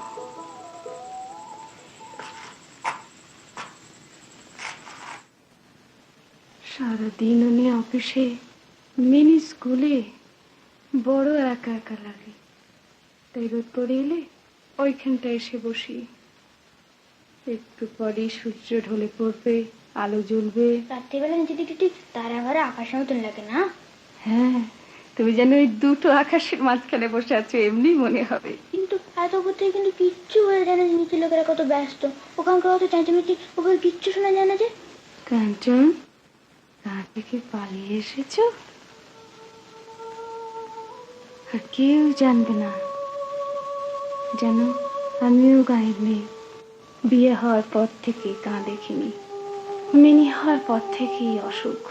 সারাদিন উনি অফিসে, মিনি স্কুলে, বড় একা একা লাগে। তাই রোদ পড়ে এলে ওইখানটায় এসে বসি। একটু পরে সূর্য ঢলে পড়বে, আলো জ্বলবে। রাত্রিবেলা নিচে দিকে ঠিক তারা ঘরে আকাশের মতন লাগে না? হ্যাঁ, তুমি যেন ওই দুটো আকাশের মাঝখানে বসে আছো এমনি মনে হবে। কিন্তু এত করতে কিন্তু কিচ্ছু হয়ে যায় না। নিচে লোকেরা কত ব্যস্ত, ওখানকার অত চেঁচামেচি, ওখানে কিচ্ছু শোনা যায় না যে। কাঞ্চন, কার থেকে পালিয়ে এসেছো? আর কেউ জানবে না যেন আমিও গায়ের মেয়ে। বিয়ে হওয়ার পর থেকে গা দেখিনি, মিনি হওয়ার পর থেকেই অসুখ।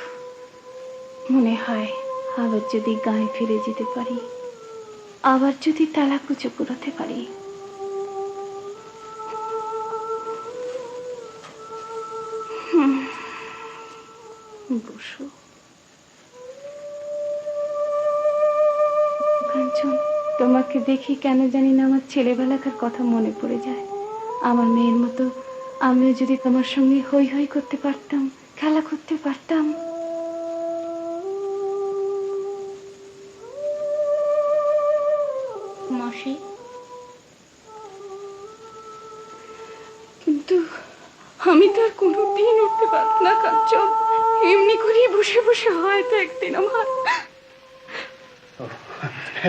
মনে হয় আবার যদি গায়ে ফিরে যেতে পারি, আবার যদি তালাকুচো কুড়াতে পারি। বসো। কাঞ্চন, তোমাকে দেখি কেন জানি না আমার ছেলেবেলাকার কথা মনে পড়ে যায়। আমার মেয়ের মতো আমিও যদি তোমার সঙ্গে হই হই করতে পারতাম, খেলা করতে পারতাম। মাসি, কিন্তু আমি তো আর কোনোদিন উঠতে পারব না কাঞ্চন। এমনি করে বসে বসে হয়তো একদিন আমার।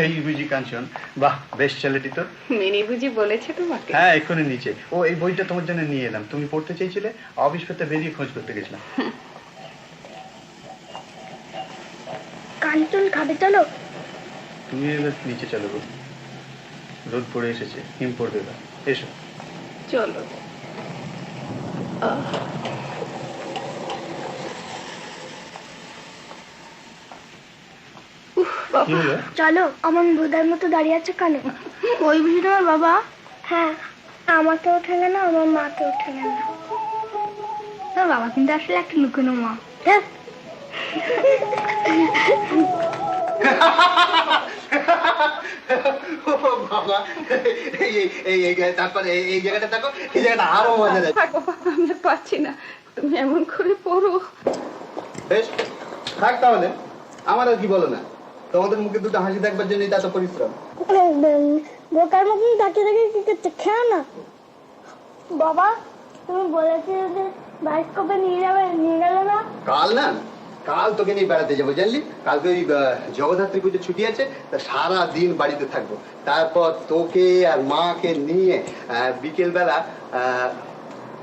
এই বুঝি কাঞ্চন, বাহ বেশ ছেলেটি তো। মিনি বুঝি বলেছে তোমাকে? হ্যাঁ, এক্ষুনি নিচে। ও, এই বইটা তোমার জন্য নিয়ে এলাম। তুমি পড়তে চেয়েছিলে, অফিস পেতে বেরিয়ে খোঁজ করতে গেছিলাম। কাঞ্চন খাবে চলো। তুমি এবার নিচে চলো গো, রোদ পড়ে এসেছে, হিম পড়বে এবার। এসো চলো। চলো। আমার বোধার মতো দাঁড়িয়ে আছে কেন? ওই বুঝি তোমার বাবা? হ্যাঁ, আমাকে ওঠে না, আমার মাকে ওঠে না। তোর বাবা কিন্তু আসলে একটা লুকোনো মা। বাবা, তারপরে এই জায়গাটা দেখো, এই জায়গাটা আরো মজা দেয়। আমি পাচ্ছি না, তুমি এমন করে পড়ো। বেশ, থাক তাহলে। আমার আর কি বলো না, তোমাদের মুখে দুটো হাসি দেখবার জন্য এত পরিশ্রম। বোকার মতন তাকিয়ে দেখে কি করছে? খেয়ে না। বাবা, তুমি বলেছিলে যে বাইস্কোপে নিয়ে যাবে, নিয়ে গেলে না? কাল না, কাল তোকে নিয়ে বেড়াতে যাবো জানলি। কালকে ওই জগদ্ধাত্রী পুজো ছুটি আছে, তা সারা দিন বাড়িতে থাকবো। তারপর তোকে আর মাকে নিয়ে বিকেল বেলা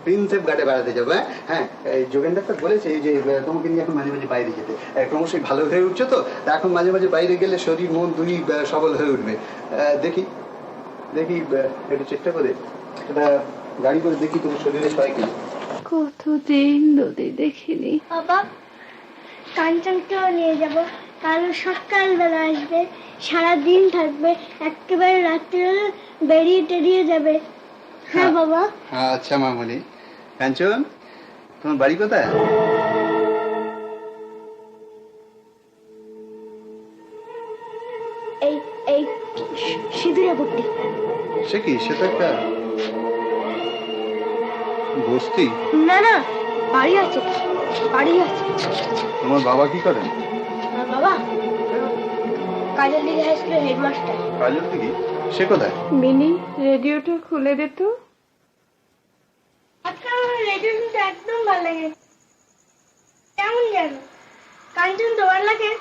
প্রিন্সেপ ঘাটে বেড়াতে যাবো। হ্যাঁ, এই যোগেন ডাক্তার বলেছে যে তোমাকে নিয়ে এখন মাঝে মাঝে বাইরে যেতে। ক্রমশই ভালো হয়ে উঠছো তো, এখন মাঝে মাঝে বাইরে গেলে শরীর মন দুই সবল হয়ে উঠবে। দেখি দেখি একটু চেষ্টা করে এটা গাড়ি করে দেখি তোমার শরীরে সবাই কি। কতদিন রোদে দেখিনি। বাবা, কাঞ্চনকেও নিয়ে যাবো। কাল সকালবেলা আসবে, সারাদিন থাকবে, একেবারে রাত্রিবেলা বেরিয়ে টেরিয়ে যাবে। হ্যাঁ বাবা। আচ্ছা মামুনি। কাঞ্চন, তোমার বাড়ি কোথায়? এই এই সিঁদুরে পট্টি। সে কি, সে তো একটা বস্তি। না না, বাড়ি আছে, বাড়ি আছে। তোমার বাবা কি করেন? আমার বাবা কাজল দিঘি হাই স্কুলের হেডমাস্টার। কাজল দিঘি? সে কোথায়? মিনি, রেডিওটা খুলে দে তো। আজকে আমার রেডিও শুনতে একদম ভালো লাগে। কেমন যেন কাঞ্চন তোমার লাগে?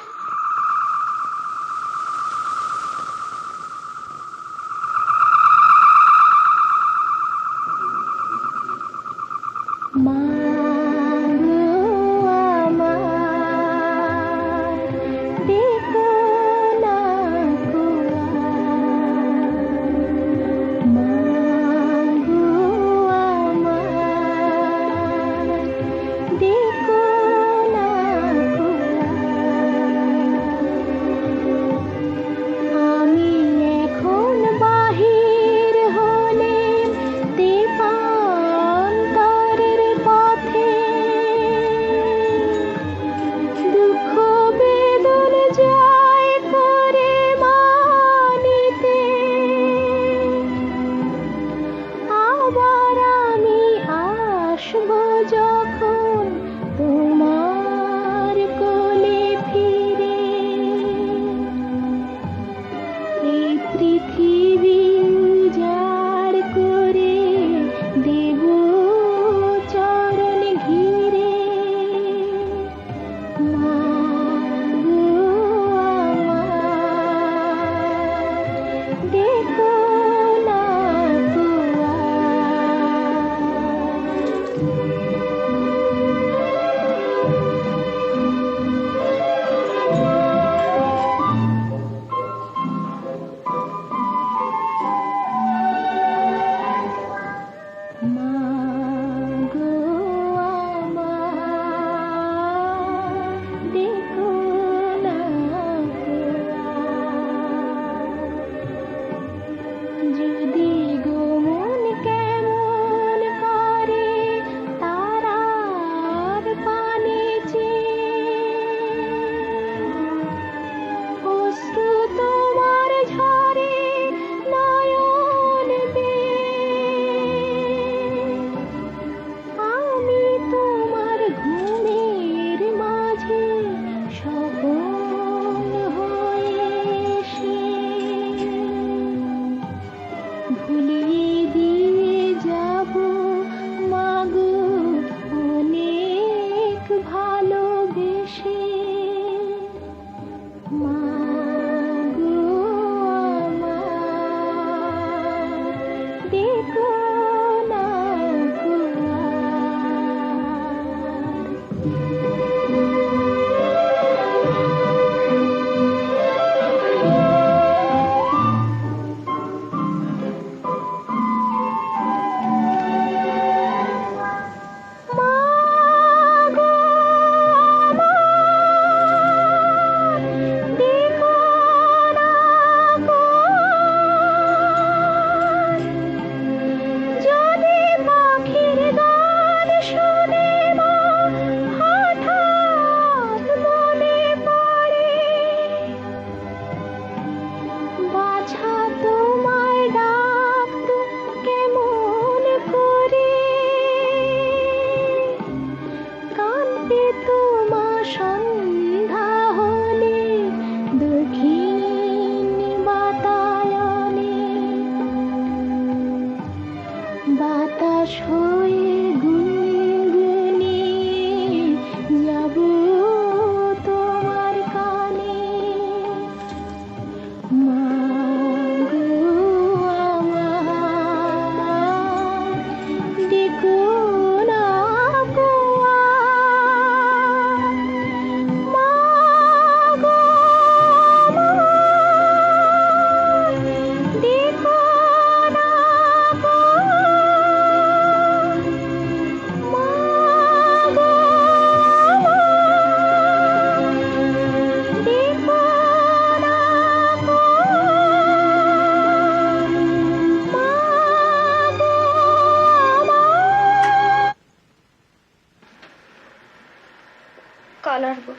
কাল আসবো।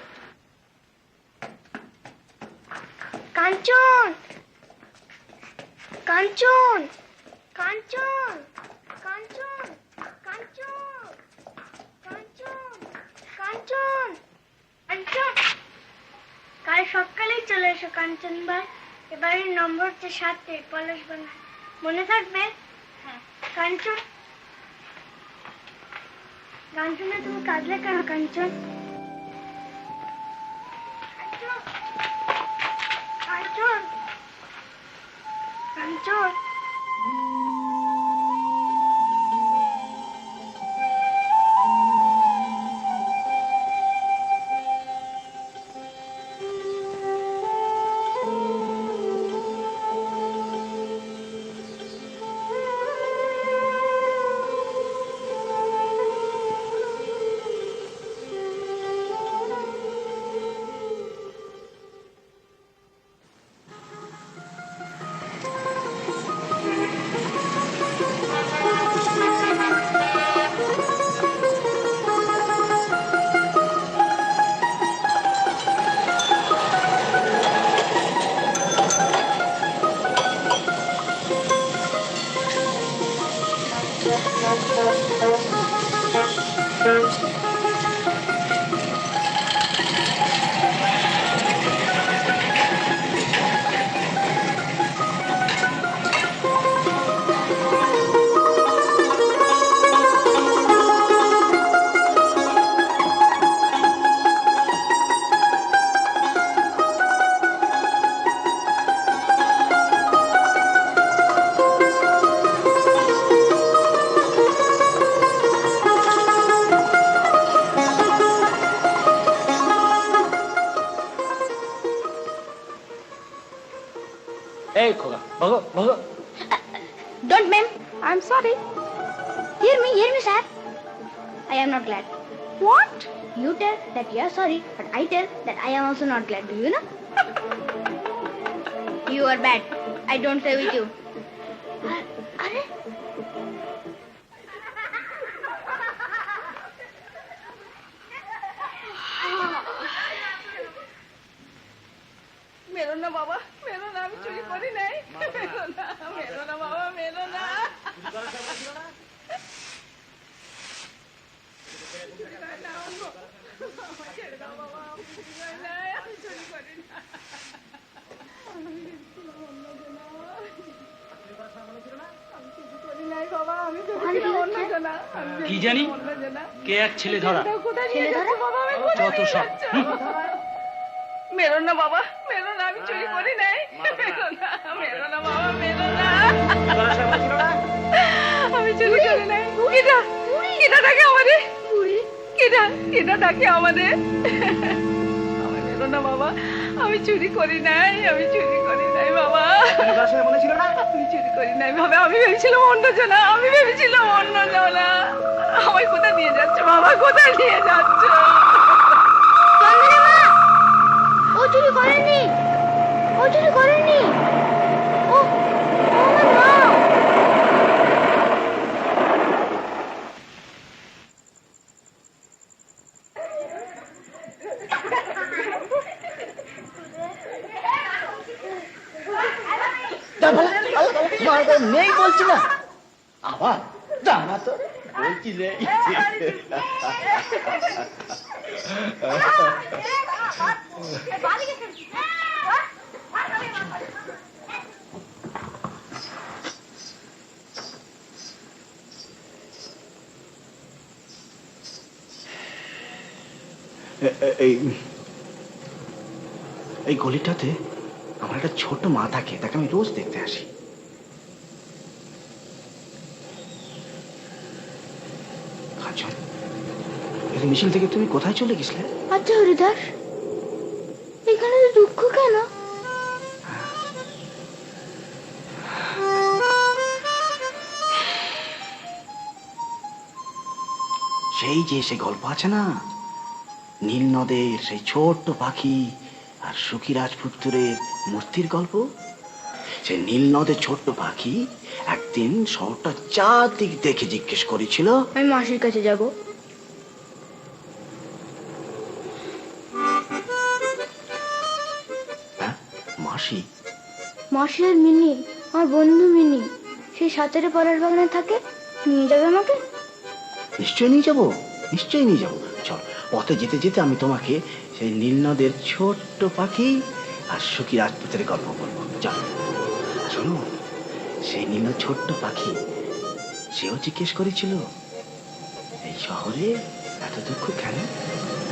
কাঞ্চন, কাঞ্চন, কাঞ্চন, কাঞ্চন, কাঞ্চন, কাঞ্চন, কাঞ্চন, কাঞ্চন। কাল সকালেই চলে এসো কাঞ্চন ভাই। এবারের নম্বর হচ্ছে 7 পলাশ বানা, মনে থাকবে? হ্যাঁ। কাঞ্চন, কাঞ্চনে তুমি কাঁদলে কেন কাঞ্চন? কাঞ্চন, কাঞ্চন, কাঞ্চন। এই খোকা, ভাগো ভাগো। Don't, ma'am. I'm sorry. Hear me, sir. I am not glad. What? You tell that you are sorry, but I tell that I am also not glad. Do you know? You are bad. I don't say with you. Are? মেরো না বাবা, মেরো না, আমি চুরি করি নাই। মেরো না, মেরো না বাবা, মেরো না। ছেড়ে দাও বাবা, আমি চুরি করি নাই, আমি চুরি করি না। আমি চুরি করি নাই বাবা, আমি চুরি অন্য জানা। কি জানি কে এক ছেলে ধরা। কোথায় নিয়ে যাচ্ছে বাবা, আমি যত সব। মেরো না বাবা, মেরো না, আমি চুরি করি নাই। মেরো না, মেরো না বাবা, মেরো না। আমি চুরি করি নাই। কেটা কেটা ডাকে আমাদের, কেটা কেটা ডাকে আমাদের। আমার মেরো না বাবা, আমি চুরি করি নাই, আমি চুরি করি নাই বাবা। মনে ছিল না? আমি চুরি করি নাই বাবা, আমি ভেবেছিলাম অন্য জনা, আমি ভেবেছিলাম অন্য জনা। আমায় কোথায় নিয়ে যাচ্ছে বাবা, কোথায় নিয়ে যাচ্ছ? ও চুরি করেনি, ও চুরি করেনি। ও আমার মা। নেই বলছি না, আবার জানা তো বলছি যে এই গলিটাতে আমার একটা ছোট মা থাকে, তাকে আমি রোজ দেখতে আসি। মিছিল থেকে তুমি কোথায় চলে গেছিলে? আচ্ছা হরিদাস, এখানে দুঃখ কেন? সেই যে সে গল্প আছে না, নীল নদের সেই ছোট্ট পাখি আর সুখী রাজপুত্রের মূর্তির গল্প। সে নীল নদের ছোট্ট পাখি একদিন শহরটা চারদিক দেখে জিজ্ঞেস করেছিল, আমি মাসির কাছে যাব। মাসির মিনি, আমার বন্ধু মিনি, সেই সাঁতারে পরের বাগানে থাকে, নিয়ে যাবে আমাকে? নিশ্চয়ই নিয়ে যাবো, নিশ্চয়ই নিয়ে যাবো। চল, পথে যেতে যেতে আমি তোমাকে সেই নীলনদের ছোট্ট পাখি আর সুখী রাজপুতের গল্প বলবো। চল। শোনো, সেই নীল ছোট্ট পাখি সেও জিজ্ঞেস করেছিল, এই শহরে এত দুঃখ কেন,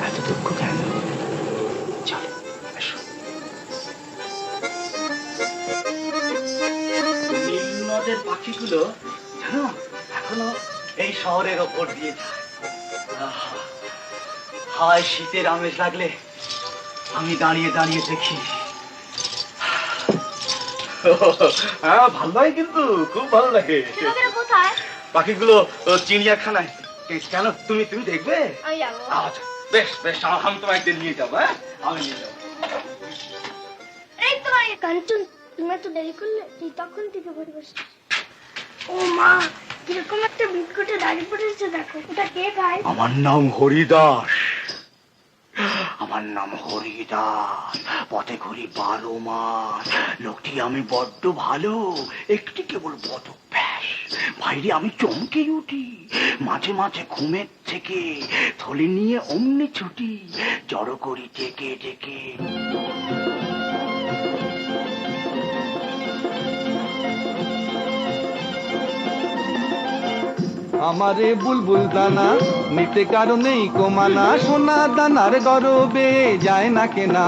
এত দুঃখ কেন? চল, এসো। নীলনদের পাখিগুলো জানো এখনো এই শহরের ওপর দিয়ে যায়। হায় শীতের আমেজ লাগলে আমি দাঁড়িয়ে দাঁড়িয়ে দেখি। হ্যাঁ, ভালো লাগে, কিন্তু খুব ভালো লাগে। কোথায়? পাখিগুলো চিড়িয়াখানায়। কেন, তুমি তুমি দেখবে? আমি যাবো। আচ্ছা, বেশ বেশ, আমি তোমায় একদিন নিয়ে যাবো। হ্যাঁ, আমি নিয়ে যাবো। এই তো কাঞ্চন, তুমি এত দেরি করলে, তুই তখন থেকে বসে বসে। ও মা, কিরকম একটা বিটকুটে দাঁড়িয়ে পড়েছে দেখো। ওটা কে ভাই? আমার নাম হরিদাস, আমার নাম হরিদাস, পথে ঘুরি 12 মাস। লোকটি আমি বড্ড ভালো, একটি কেবল বদ অভ্যাস। বাইরে আমি চমকে উঠি, মাঝে মাঝে ঘুমের থেকে থলি নিয়ে অমনি ছুটি, জড়ো করি ডেকে ডেকে। আমারে বুলবুল দানা নিতে কারণেই কমানা, সোনা দানার গরবে যায় না কেনা।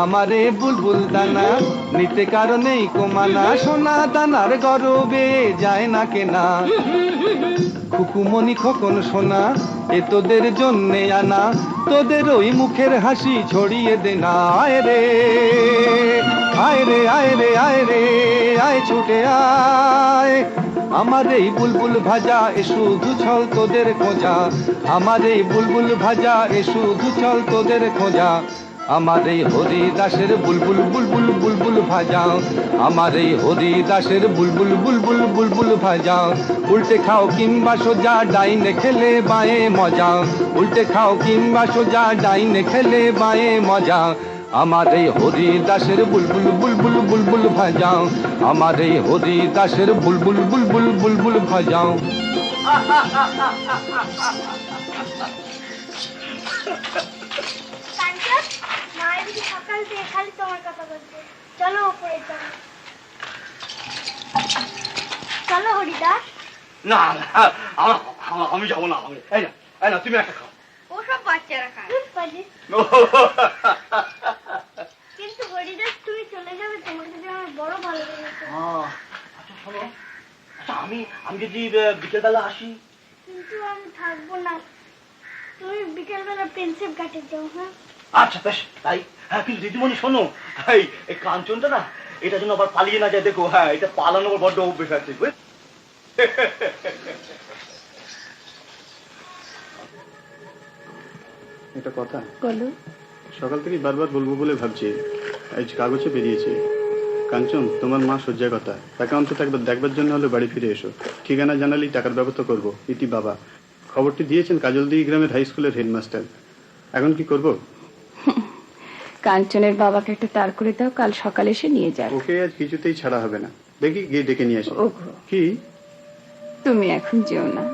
আমারে বুলবুল দানা নিতে কারণেই কমানা, সোনা দানার গরবে যায় না কেনা। খুকুমনি খোকন সোনা, এ তোদের জন্যে আনা, তোদের ওই মুখের হাসি ছড়িয়ে দে না। আয় রে আয় রে আয় রে আয় রে আয়, ছুটে আয়। আমার এই বুলবুল ভাজা এ শুধু ছল তোদের খোঁজা, আমার এই বুলবুল ভাজা এ শুধু ছল তোদের খোঁজা। আমার এই হরিদাসের বুলবুল বুলবুল বুলবুল ভাজা, আমার এই হরিদাসের বুলবুল বুলবুল বুলবুল ভাজা। উল্টে খাও কিংবা সোজা, ডাইনে খেলে বাঁয়ে মজা, উল্টে খাও কিংবা সোজা, ডাইনে খেলে বাঁয়ে মজা। আমার এই হরিদাসের বুলবুল বুলবুল বুলবুল ভাজাও, আমার এই হরিদাসের বুলবুল বুলবুল বুলবুল ভাজাও। কাঞ্চন, মায়ের সকাল থেকে খালি তোমার কথা বলছে। চলো উপরে চলো। চলো হরিদাস। না না, আমি যাবো না। এই না, তুমি একটা খাও। ওসব বাচ্চারা খায়। কিন্তু হরিদাস, তুমি চলে যাবে, তোমাকে যে আমার বড় ভালো লেগেছে। আচ্ছা শোনো, আচ্ছা আমি যদি বিকেলবেলা আসি? কিন্তু আমি থাকবো না, তুমি বিকেলবেলা প্রিন্সেপ ঘাটে যাও। হ্যাঁ আচ্ছা বেশ তাই। হ্যাঁ, কিন্তু দিদিমণি শোনো, এই কাঞ্চনটা না, এটা যেন আবার পালিয়ে না যায়। দেখো, হ্যাঁ, এটা পালানোর বড্ড অভ্যেস আছে। এটা কথা বলো। সকাল থেকে বারবার বলবো বলে ভাবছি, আজ কাগজে বেরিয়েছে। কাঞ্চন, তোমার মা শয্যা কথা, তাকে অন্তত একবার দেখবার জন্য হলে বাড়ি ফিরে এসো। ঠিকানা জানালেই টাকার ব্যবস্থা করবো। ইতি বাবা খবরটি দিয়েছেন কাজলদিঘি গ্রামের হাই স্কুলের হেডমাস্টার। এখন কি করব? কাঞ্চনের বাবাকে একটু তার করে দাও, কাল সকালে এসে নিয়ে যাও। ওকে আজ কিছুতেই ছাড়া হবে না। দেখি গিয়ে ডেকে নিয়ে আসি। কি তুমি এখন যেও না,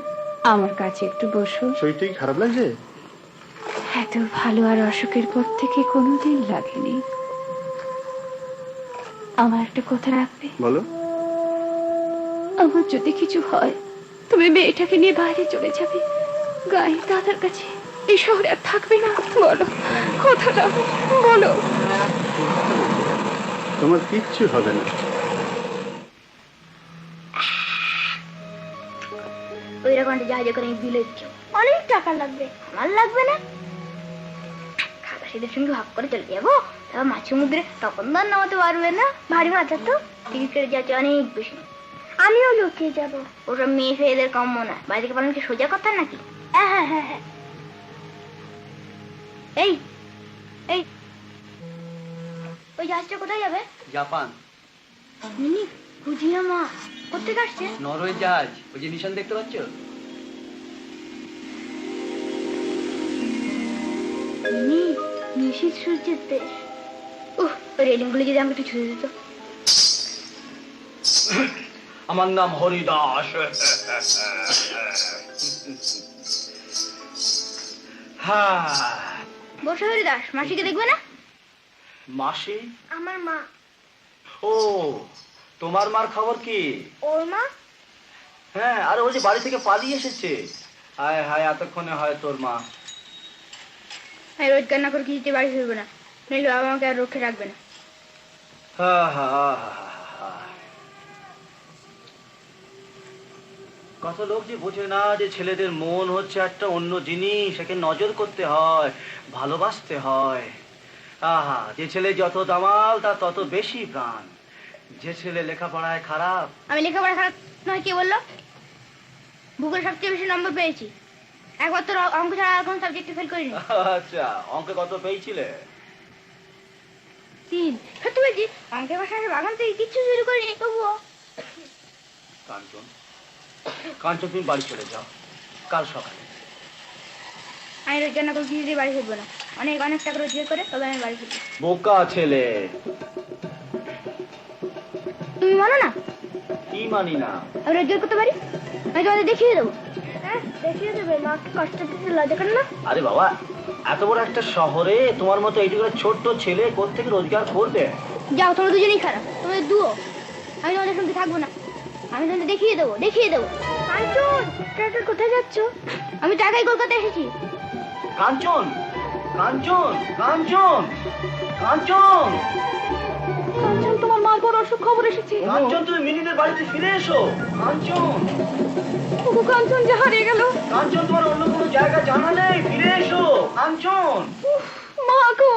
আমার কাছে একটু বসো। শরীরটাই খারাপ লাগছে? এত ভালো আর অসুখের পর থেকে কোনোদিন লাগেনি। আমার একটা কথা রাখবে? বলো। আমার যদি কিছু হয়, তুমি মেয়েটাকে নিয়ে বাইরে চলে যাবে, গায়ে দাদার কাছে, এই শহরে আর থাকবে না। বলো, কথাটা বলো। তোমার কিচ্ছু হবে না। ওই রকম জাহাজে করে বিলেত যাও, অনেক টাকা লাগবে। আমার লাগবে না, খালাসিদের সঙ্গে ভাগ করে চলে যাবো, তারপর মাছ সমুদ্রে, তখন তো আর নামাতে পারবে না। ভারী মাথা তো, টিকিট কেটে যাচ্ছে অনেক বেশি। আমিও লুকিয়ে যাবো। ওসব মেয়ে ফেয়েদের কাম্য না, বাইরে থেকে পালানো কি সোজা কথা নাকি? হ্যাঁ হ্যাঁ হ্যাঁ হ্যাঁ। এই এই ওই জাহাজটা কোথায় যাবে? জাপান। মিনি, বুঝিয়া মা কোথেকে আসছে? নরওয়ে জাহাজ, ওই যে নিশান দেখতে পাচ্ছ? মিনি, নিশীথ সূর্যের দেশ। ওই রেলিংগুলো যদি আমাকে একটু ছুঁয়ে দিত। আমার নাম হরিদাস। হ্যাঁ, বসে হরিদাস, মাসিকে দেখবে না? মাসি? আমার মা। ও, তোমার মার খবর কি? ওর মা? হ্যাঁ, আরে ওই যে বাড়ি থেকে পালিয়ে এসেছে। হায় হায়, এতক্ষণে হয় তোর মা। আমি রোজগার না করে কিছুতে বাড়ি ফিরবো না, নইলে বাবা আমাকে আর রক্ষে রাখবে না। কত লোক যে বোঝে না যে ছেলেদের মন হচ্ছে একটা অন্য জিনিস, একে নজর করতে হয়, ভালোবাসতে হয়। আহা, যে ছেলে যত দামাল তার তত বেশি প্রাণ। যে ছেলে লেখাপড়ায় খারাপ। আমি লেখাপড়া খারাপ নয়, কে বললো? ভূগোল সবচেয়ে বেশি নম্বর পেয়েছি, একবার তো অঙ্ক ছাড়া আর কোনো সাবজেক্টে ফেল করিনি। আচ্ছা, অঙ্কে কত পেয়েছিলে? 3। সত্যি বলছি, অঙ্কের ভাষায় বাগান থেকে কিচ্ছু শুরু করিনি তবুও। কাঞ্চন, কাঞ্চন, তুমি বাড়ি চলে যাও কাল সকালে। আমি রোজগার না করে কিছুতেই বাড়ি ফিরবো না, অনেক অনেক টাকা রোজগার করে তবে আমি বাড়ি ফিরবো। বোকা ছেলে। তুমি মানো না? কি মানি না? আমি রোজগার করতে পারি, আমি তোমাদের দেখিয়ে দেবো। হ্যাঁ, দেখিয়ে দেবে, মাকে কষ্ট দিতে লজ্জা করে না? আরে বাবা, এত বড় একটা শহরে তোমার মতো এইটুকু ছোট্ট ছেলে কোত্থেকে রোজগার করবে? যাও, তোমরা দুজনেই খারাপ, তোমাদের দুও। আমি তোমাদের সঙ্গে থাকবো না, আমি তোমাদের দেখিয়ে দেবো, দেখিয়ে দেবো। কাঞ্চন, ট্রাক্টর কোথায় যাচ্ছ? আমি টাকাই কলকাতা এসেছি। কাঞ্চন, কাঞ্চন, কাঞ্চন, কাঞ্চন, কাঞ্চন, তোমার মার বড় অসুখ খবর এসেছে। কাঞ্চন, তুমি মিনিদের বাড়িতে ফিরে এসো। কাঞ্চন, ওগো কাঞ্চন যে হারিয়ে গেল। কাঞ্চন, তোমার অন্য কোনো জায়গা জানা নেই, ফিরে এসো। কাঞ্চন, মা গো।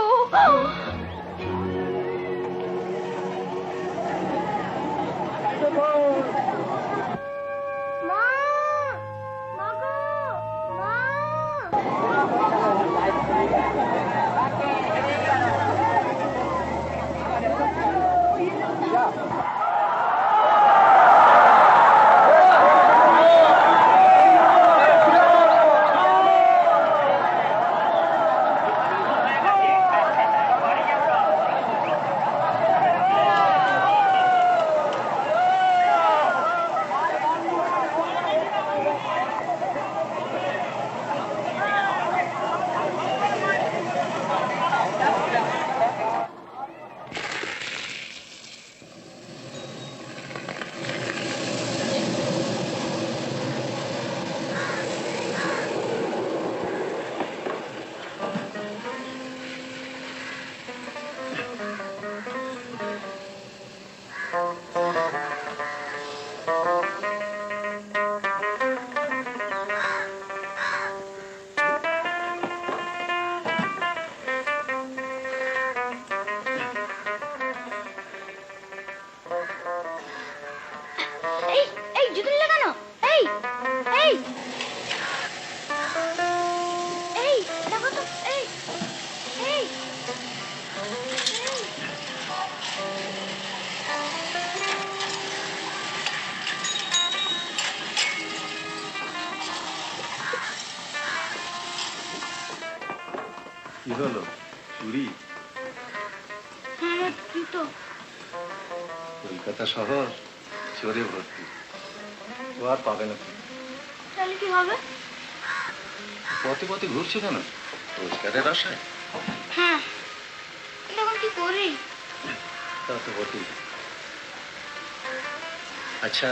কি হলো, চুরি? কলকাতা শহর চোরে ভর্তি, ও আর পাবে না। তাহলে কি হবে? পথে পথে ঘুরছে কেন, রোজগারের আশায়? হ্যাঁ, এখন কি করি? তা তো বটেই। আচ্ছা,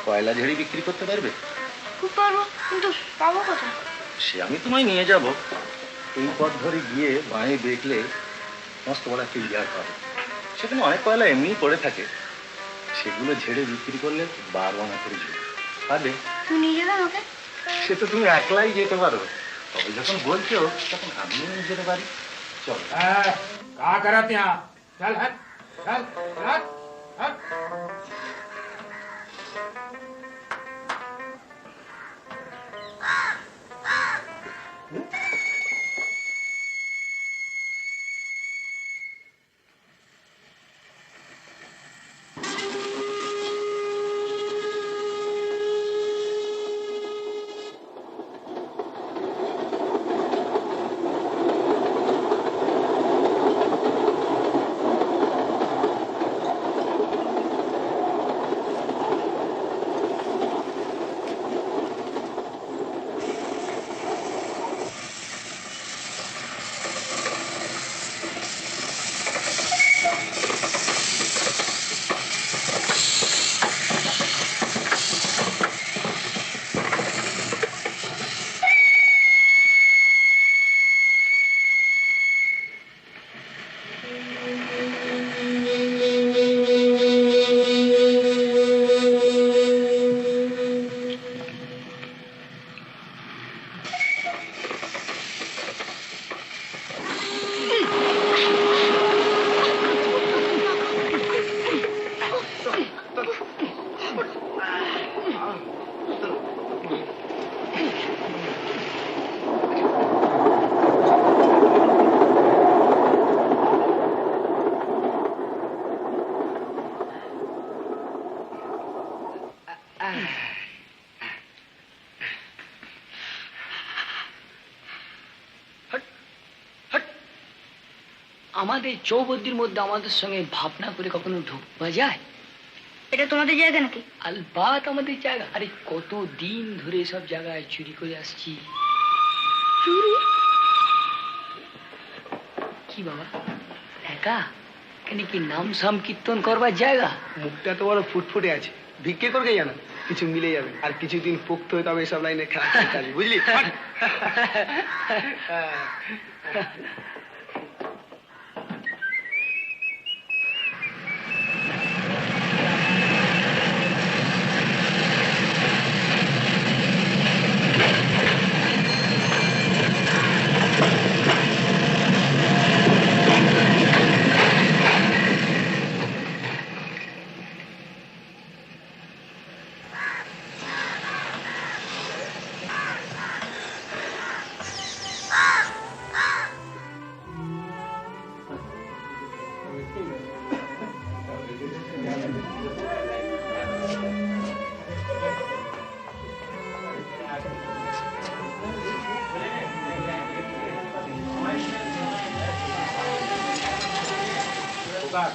কয়লা ঝেড়ি বিক্রি করতে পারবে? খুব পারবো, কিন্তু পাবো কোথায়? সে আমি তোমায় নিয়ে যাব। এই পথ ধরে গিয়ে বাঁয়ে দেখলে মস্ত বড় একটা ইয়ার্ড পাবে, সেখানে অনেক কয়লা এমনিই পড়ে থাকে। সেগুলো ঝেড়ে বিক্রি করলে 12 আনা করে ঝুড়ি পাবে। তুমি নিয়ে যাবে আমাকে? সে তো তুমি একলাই যেতে পারো, তবে যখন বলছো তখন আমিও নিয়ে যেতে পারি। চল। का करत यहाँ? चल हट, चल, हट, हट। আমাদের চৌবদ্দির মধ্যে আমাদের সঙ্গে ভাবনা করে কখনো ঢুকবা যায়? এটা তোমাদের জায়গা নাকি? আলবাত আমাদের জায়গা। আরে কত দিন ধরে সব জায়গায় চুরি করে আসছি। চুরি? কি বাবা একা? এখানে কি নাম সাম কীর্তন করবার জায়গা? মুখটা তো বড় ফুটফুটে আছে, ভিক্ষে করবে জানা, কিছু মিলে যাবে। আর কিছুদিন পোক্ত হয়ে তবে এসব লাইনে খেলা খেলতে আসবে, বুঝলি?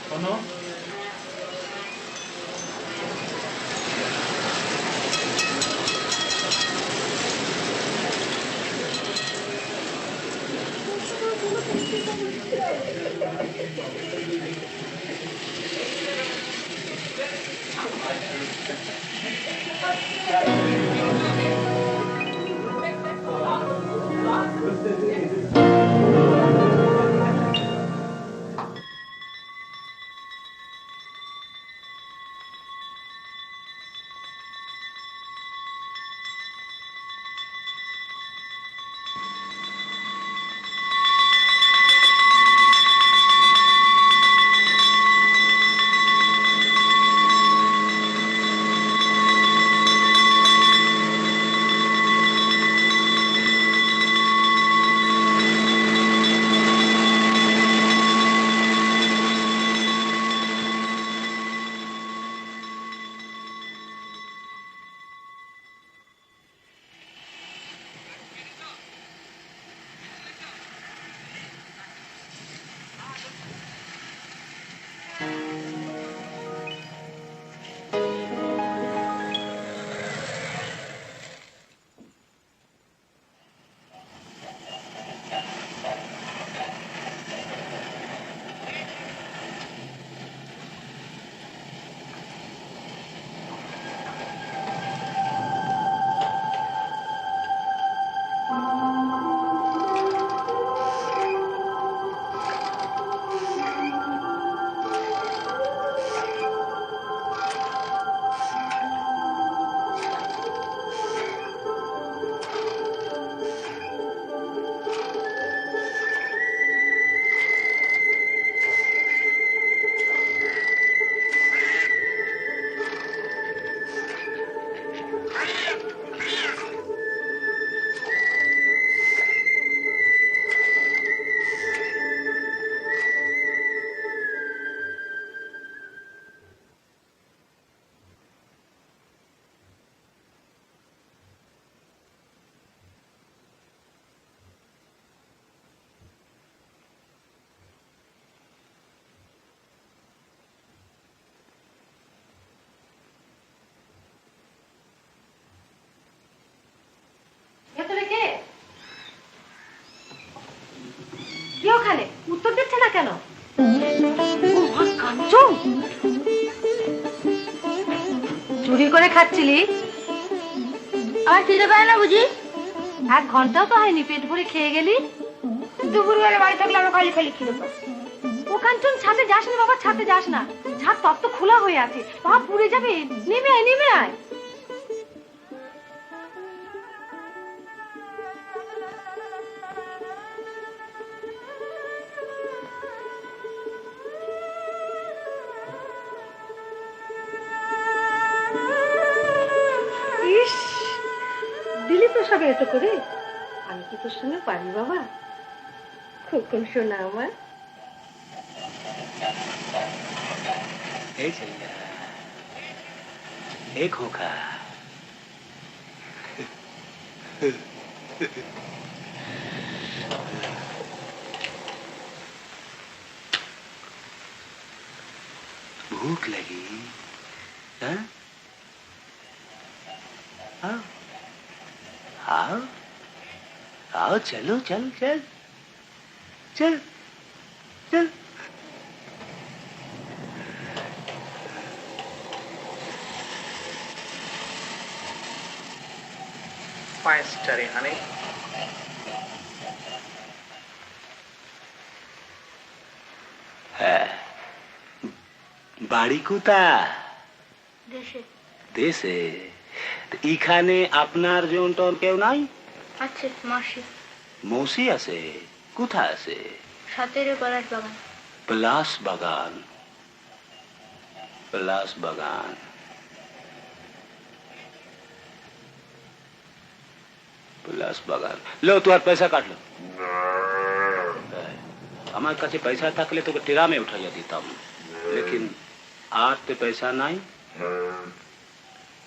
শোনো, ভেতরে কে? কি ওখানে? উত্তর দিচ্ছে না কেন? কাঞ্চন, চুরি করে খাচ্ছিলি? আমার খিদে পায় না বুঝি? 1 ঘন্টাও তো হয়নি, পেট ভরে খেয়ে গেলি। দুপুরবেলা বাড়ি থাকলে আমার খালি খালি খিদে পায়। ও কাঞ্চন, ছাদে যাস না বাবা, ছাদে যাস না। ছাদ তত্ত্ব খোলা হয়ে আছে, পা পুড়ে যাবে। নেমে আয়, নেমে আয়। ইস, দিলি তো সবে এত করে। আমি কি তোর সঙ্গে পারি বাবা? খোকন শোনা আমার। এই ছেলে, এই খোকা, भूख लगी? हाँ? आओ आओ आओ, चलो चल चल चल चल। পাঁচটারে হানে হ্যাঁ, বাড়ি কোথা? দেশে দেশে? তো এখানে আপনার জন কেউ নাই? আছে মাসি, মৌসি আছে? কোথায় আছে? সাতেরে পলাশ বাগান। পলাশ বাগান, পলাশ বাগান। পলাশ বাগান। লো তোমার পয়সা কাটলো। আমার কাছে পয়সা থাকলে তোকে টেরামে উঠাইয়া দিতাম, लेकिन आज तो पैसा नहीं।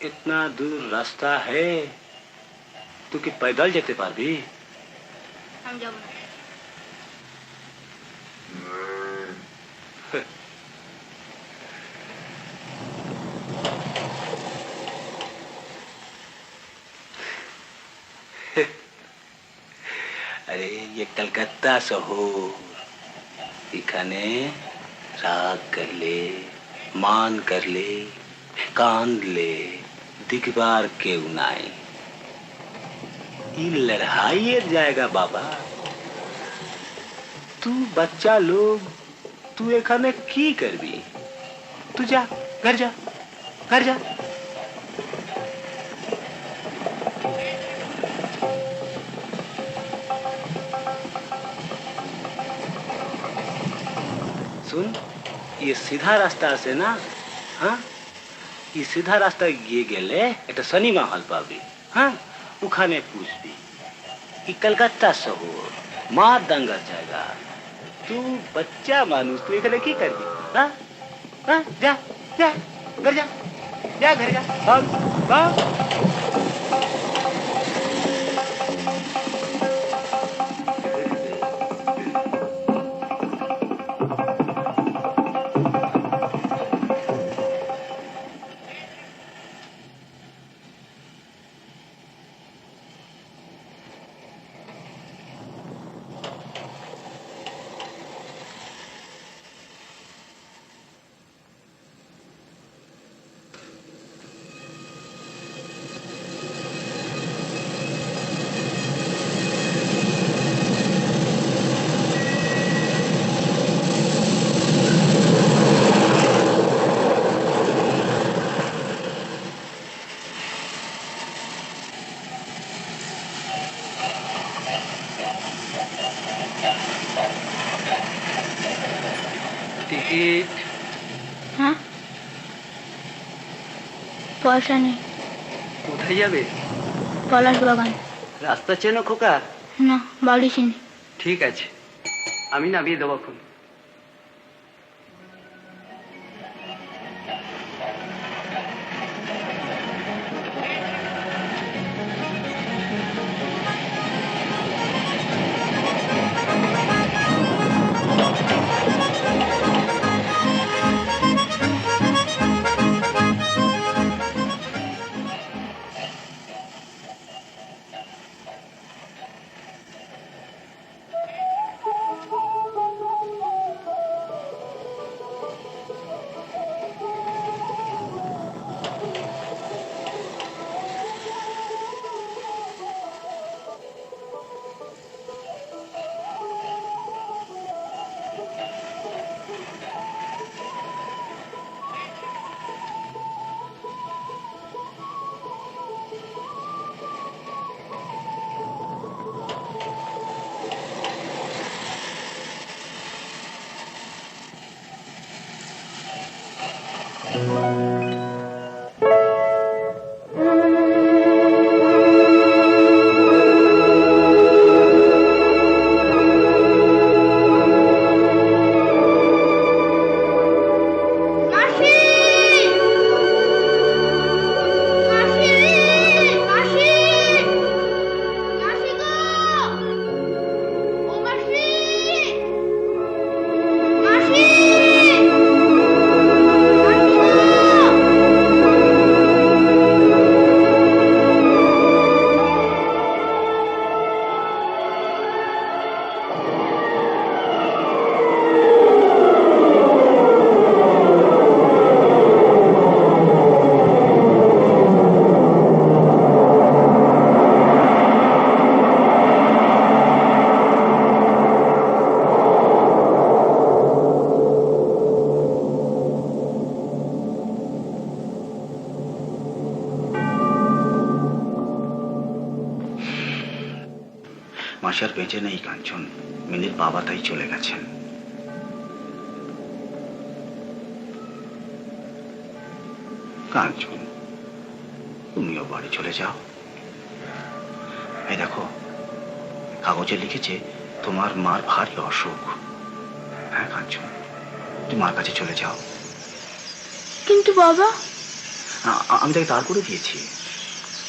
इतना दूर रास्ता है, तू कि पैदल जेते पारबी? हम যাব না। अरे ये कलकत्ता शहर, इखाने राग कर ले, मान कर ले, कांद ले, दिखबार के उनाई। ये लड़ाई जाएगा बाबा। तू बच्चा लोग, तू एखाने की करबी? तू जा घर जा, घर जा। सुन, ये सीधा रास्ता से ना, हाँ, ये सीधा रास्ता गए गेले एक सिनेमा हॉल पाबी, हाँ, उखाने पूछबी कि कलकत्ता शहर मार दंगा जाएगा। तू बच्चा मानुस, तू एक की करबी? हाँ हाँ, जा जा घर जा, जा घर जा, भाग भाग। টিকিট? হ্যাঁ, পয়সা নেই। কোথায় যাবে? পলাশ বাগান। রাস্তা চেনো খোকা? না, বাড়ি চিনি। ঠিক আছে, আমি নামিয়ে দেবো এখন। মাসি আর বেঁচে নেই কাঞ্চন, মিনির বাবা তাই চলে গেছেন। কাঞ্চন, তুমিও বাড়ি চলে যাও। এই দেখো, কাগজে লিখেছে তোমার মার ভারী অসুখ। হ্যাঁ কাঞ্চন, তুমি মার কাছে চলে যাও। কিন্তু বাবা, আমি তাকে তার করে দিয়েছি।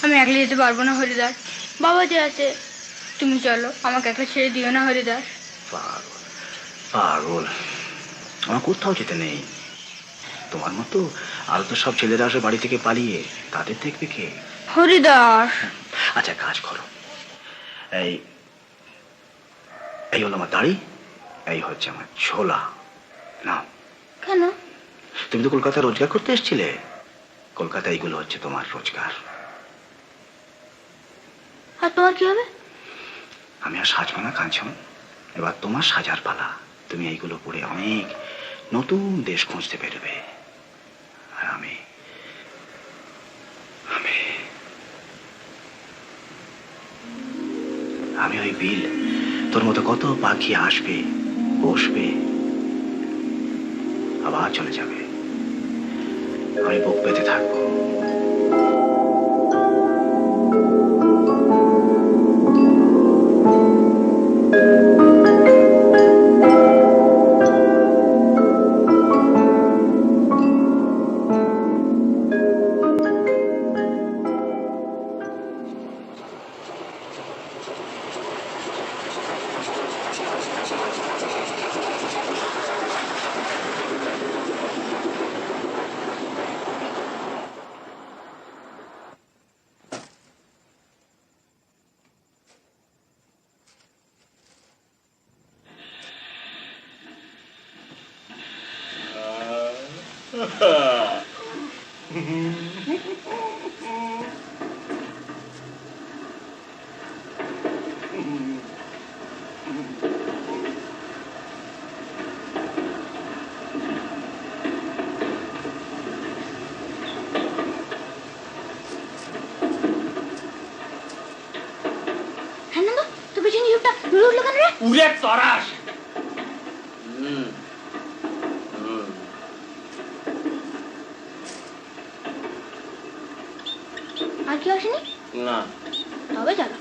আমি একলা যেতে পারবো না হরিদাস, বাবা যে আছে। তুমি চলো, আমাকে একলা ছেড়ে দিও না হরিদাস। পাগল পাগল, আমার কোথাও যেতে নেই। তোমার মতো আরো তো সব ছেলেরা আসে বাড়ি থেকে পালিয়ে, তাদের দেখবে কে? হরিদাস। আচ্ছা কাজ করো, এই এই হলো আমার দাড়ি, এই হচ্ছে আমার ছোলা। না কেন? তুমি তো কলকাতায় রোজগার করতে এসেছিলে, কলকাতা এইগুলো হচ্ছে তোমার রোজগার। আর তোমার কি হবে? আমি আর সাজবো না কাঞ্চন, এবার তোমার সাজার পালা। তুমি এইগুলো পরে অনেক নতুন দেশ খুঁজতে বেরোবে, আর আমি আমি আমি ওই বিল, তোর মতো কত পাখি আসবে, বসবে, আবার চলে যাবে। আমি বুক পেতে থাকবো। উড়ে তরাস। আর কি আসেনি? না। তবে চলো।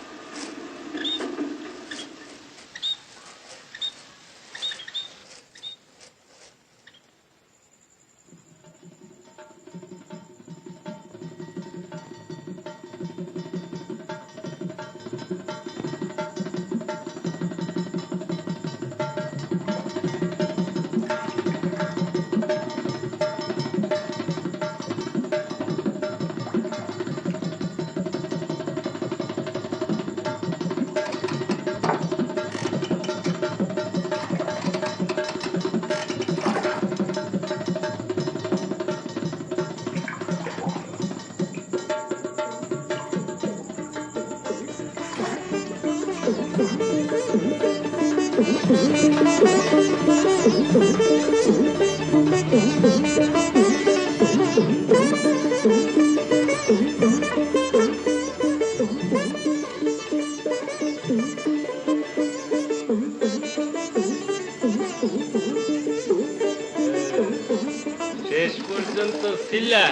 শেষ পর্যন্ত ছিলা।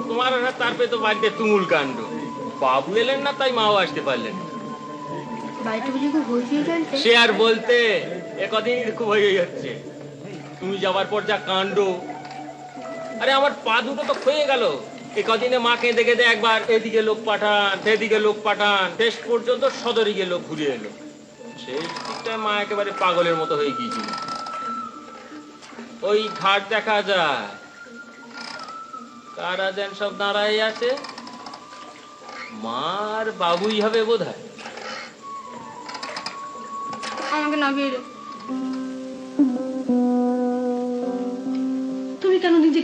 তোমার তারপরে তো বাড়িতে তুমুল কাণ্ড, বাবু এলেন না তাই মাও আসতে পারলেন। সে আর বলতে, একদিন খুব হয়ে যাচ্ছে। তুমি যাবার পর যা কাণ্ড, আরে আমার পা দুটো তো ক্ষয়ে গেল। একদিনে মাকে দেখে একবার এদিকে লোক পাঠান, সেদিকে লোক পাঠান, শেষ পর্যন্ত সদরিকে লোক ঘুরে এলো। শেষ দিকটা মা একেবারে পাগলের মতো হয়ে গিয়েছিল। ওই ঘাট দেখা যায়, কারা যেন সব দাঁড়াই আছে, মার বাবুই হবে বোধ হয়। আমাকে নামিয়ে দে।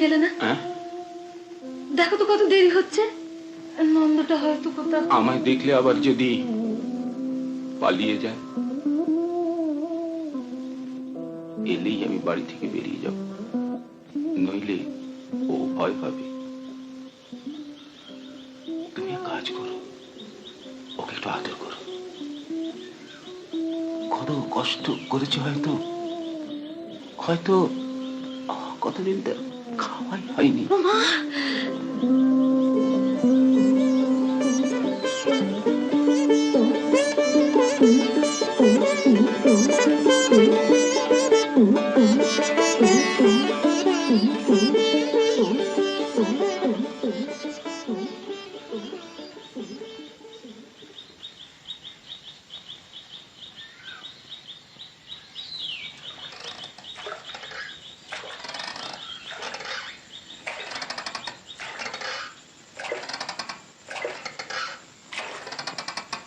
গেলে না? দেখো তো কত দেরি হচ্ছে, নন্দটা হয়তো কোথাও। আমায় দেখলে আবার যদি পালিয়ে যায়, এলেই আমি বাড়ি থেকে বেরিয়ে যাব, নইলে ও ভয় পাবে। তুমি এক কাজ করো, ওকে একটু আদর করো। কত কষ্ট করেছে হয়তো, হয়তো কতদিন তার খাওয়াই হয়নি।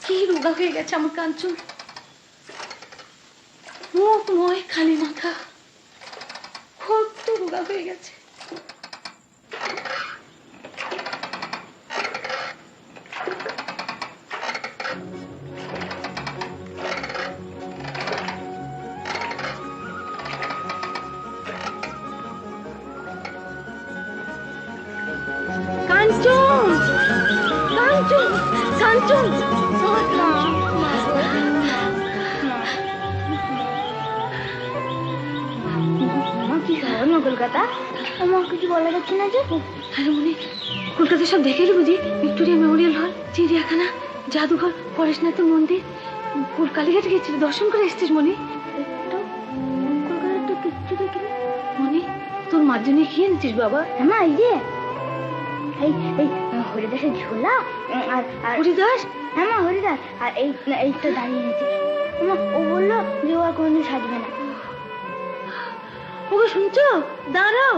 কি রোগা হয়ে গেছে আমার কাঞ্চন, মুখ নয় খালি মাথা, কত রোগা হয়ে গেছে। কাঞ্চন, কাঞ্চন, কাঞ্চন, কি খবর না কলকাতা? আমার কিছু বলা যাচ্ছে না যে। হ্যালো মনি, কলকাতা সব দেখে এলি বুঝি? ভিক্টোরিয়া মেমোরিয়াল হল, চিড়িয়াখানা, জাদুঘর, পরেশনাথের মন্দির, কালীঘাট গেছিল, দর্শন করে এসছিস মনি? কলকাতা তো কিচ্ছু দেখিনি। মনি, তোর মার জন্য কি এনেছিস বাবা? মা এই যে এই হরিদাসের ঝোলা আর হরিদাস? হ্যাঁ মা হরিদাস, আর এইটা দাঁড়িয়ে এনেছি। ও বললো যে ও আর কোনোদিন সাজবে না। ওকে শুনছো? দাঁড়াও।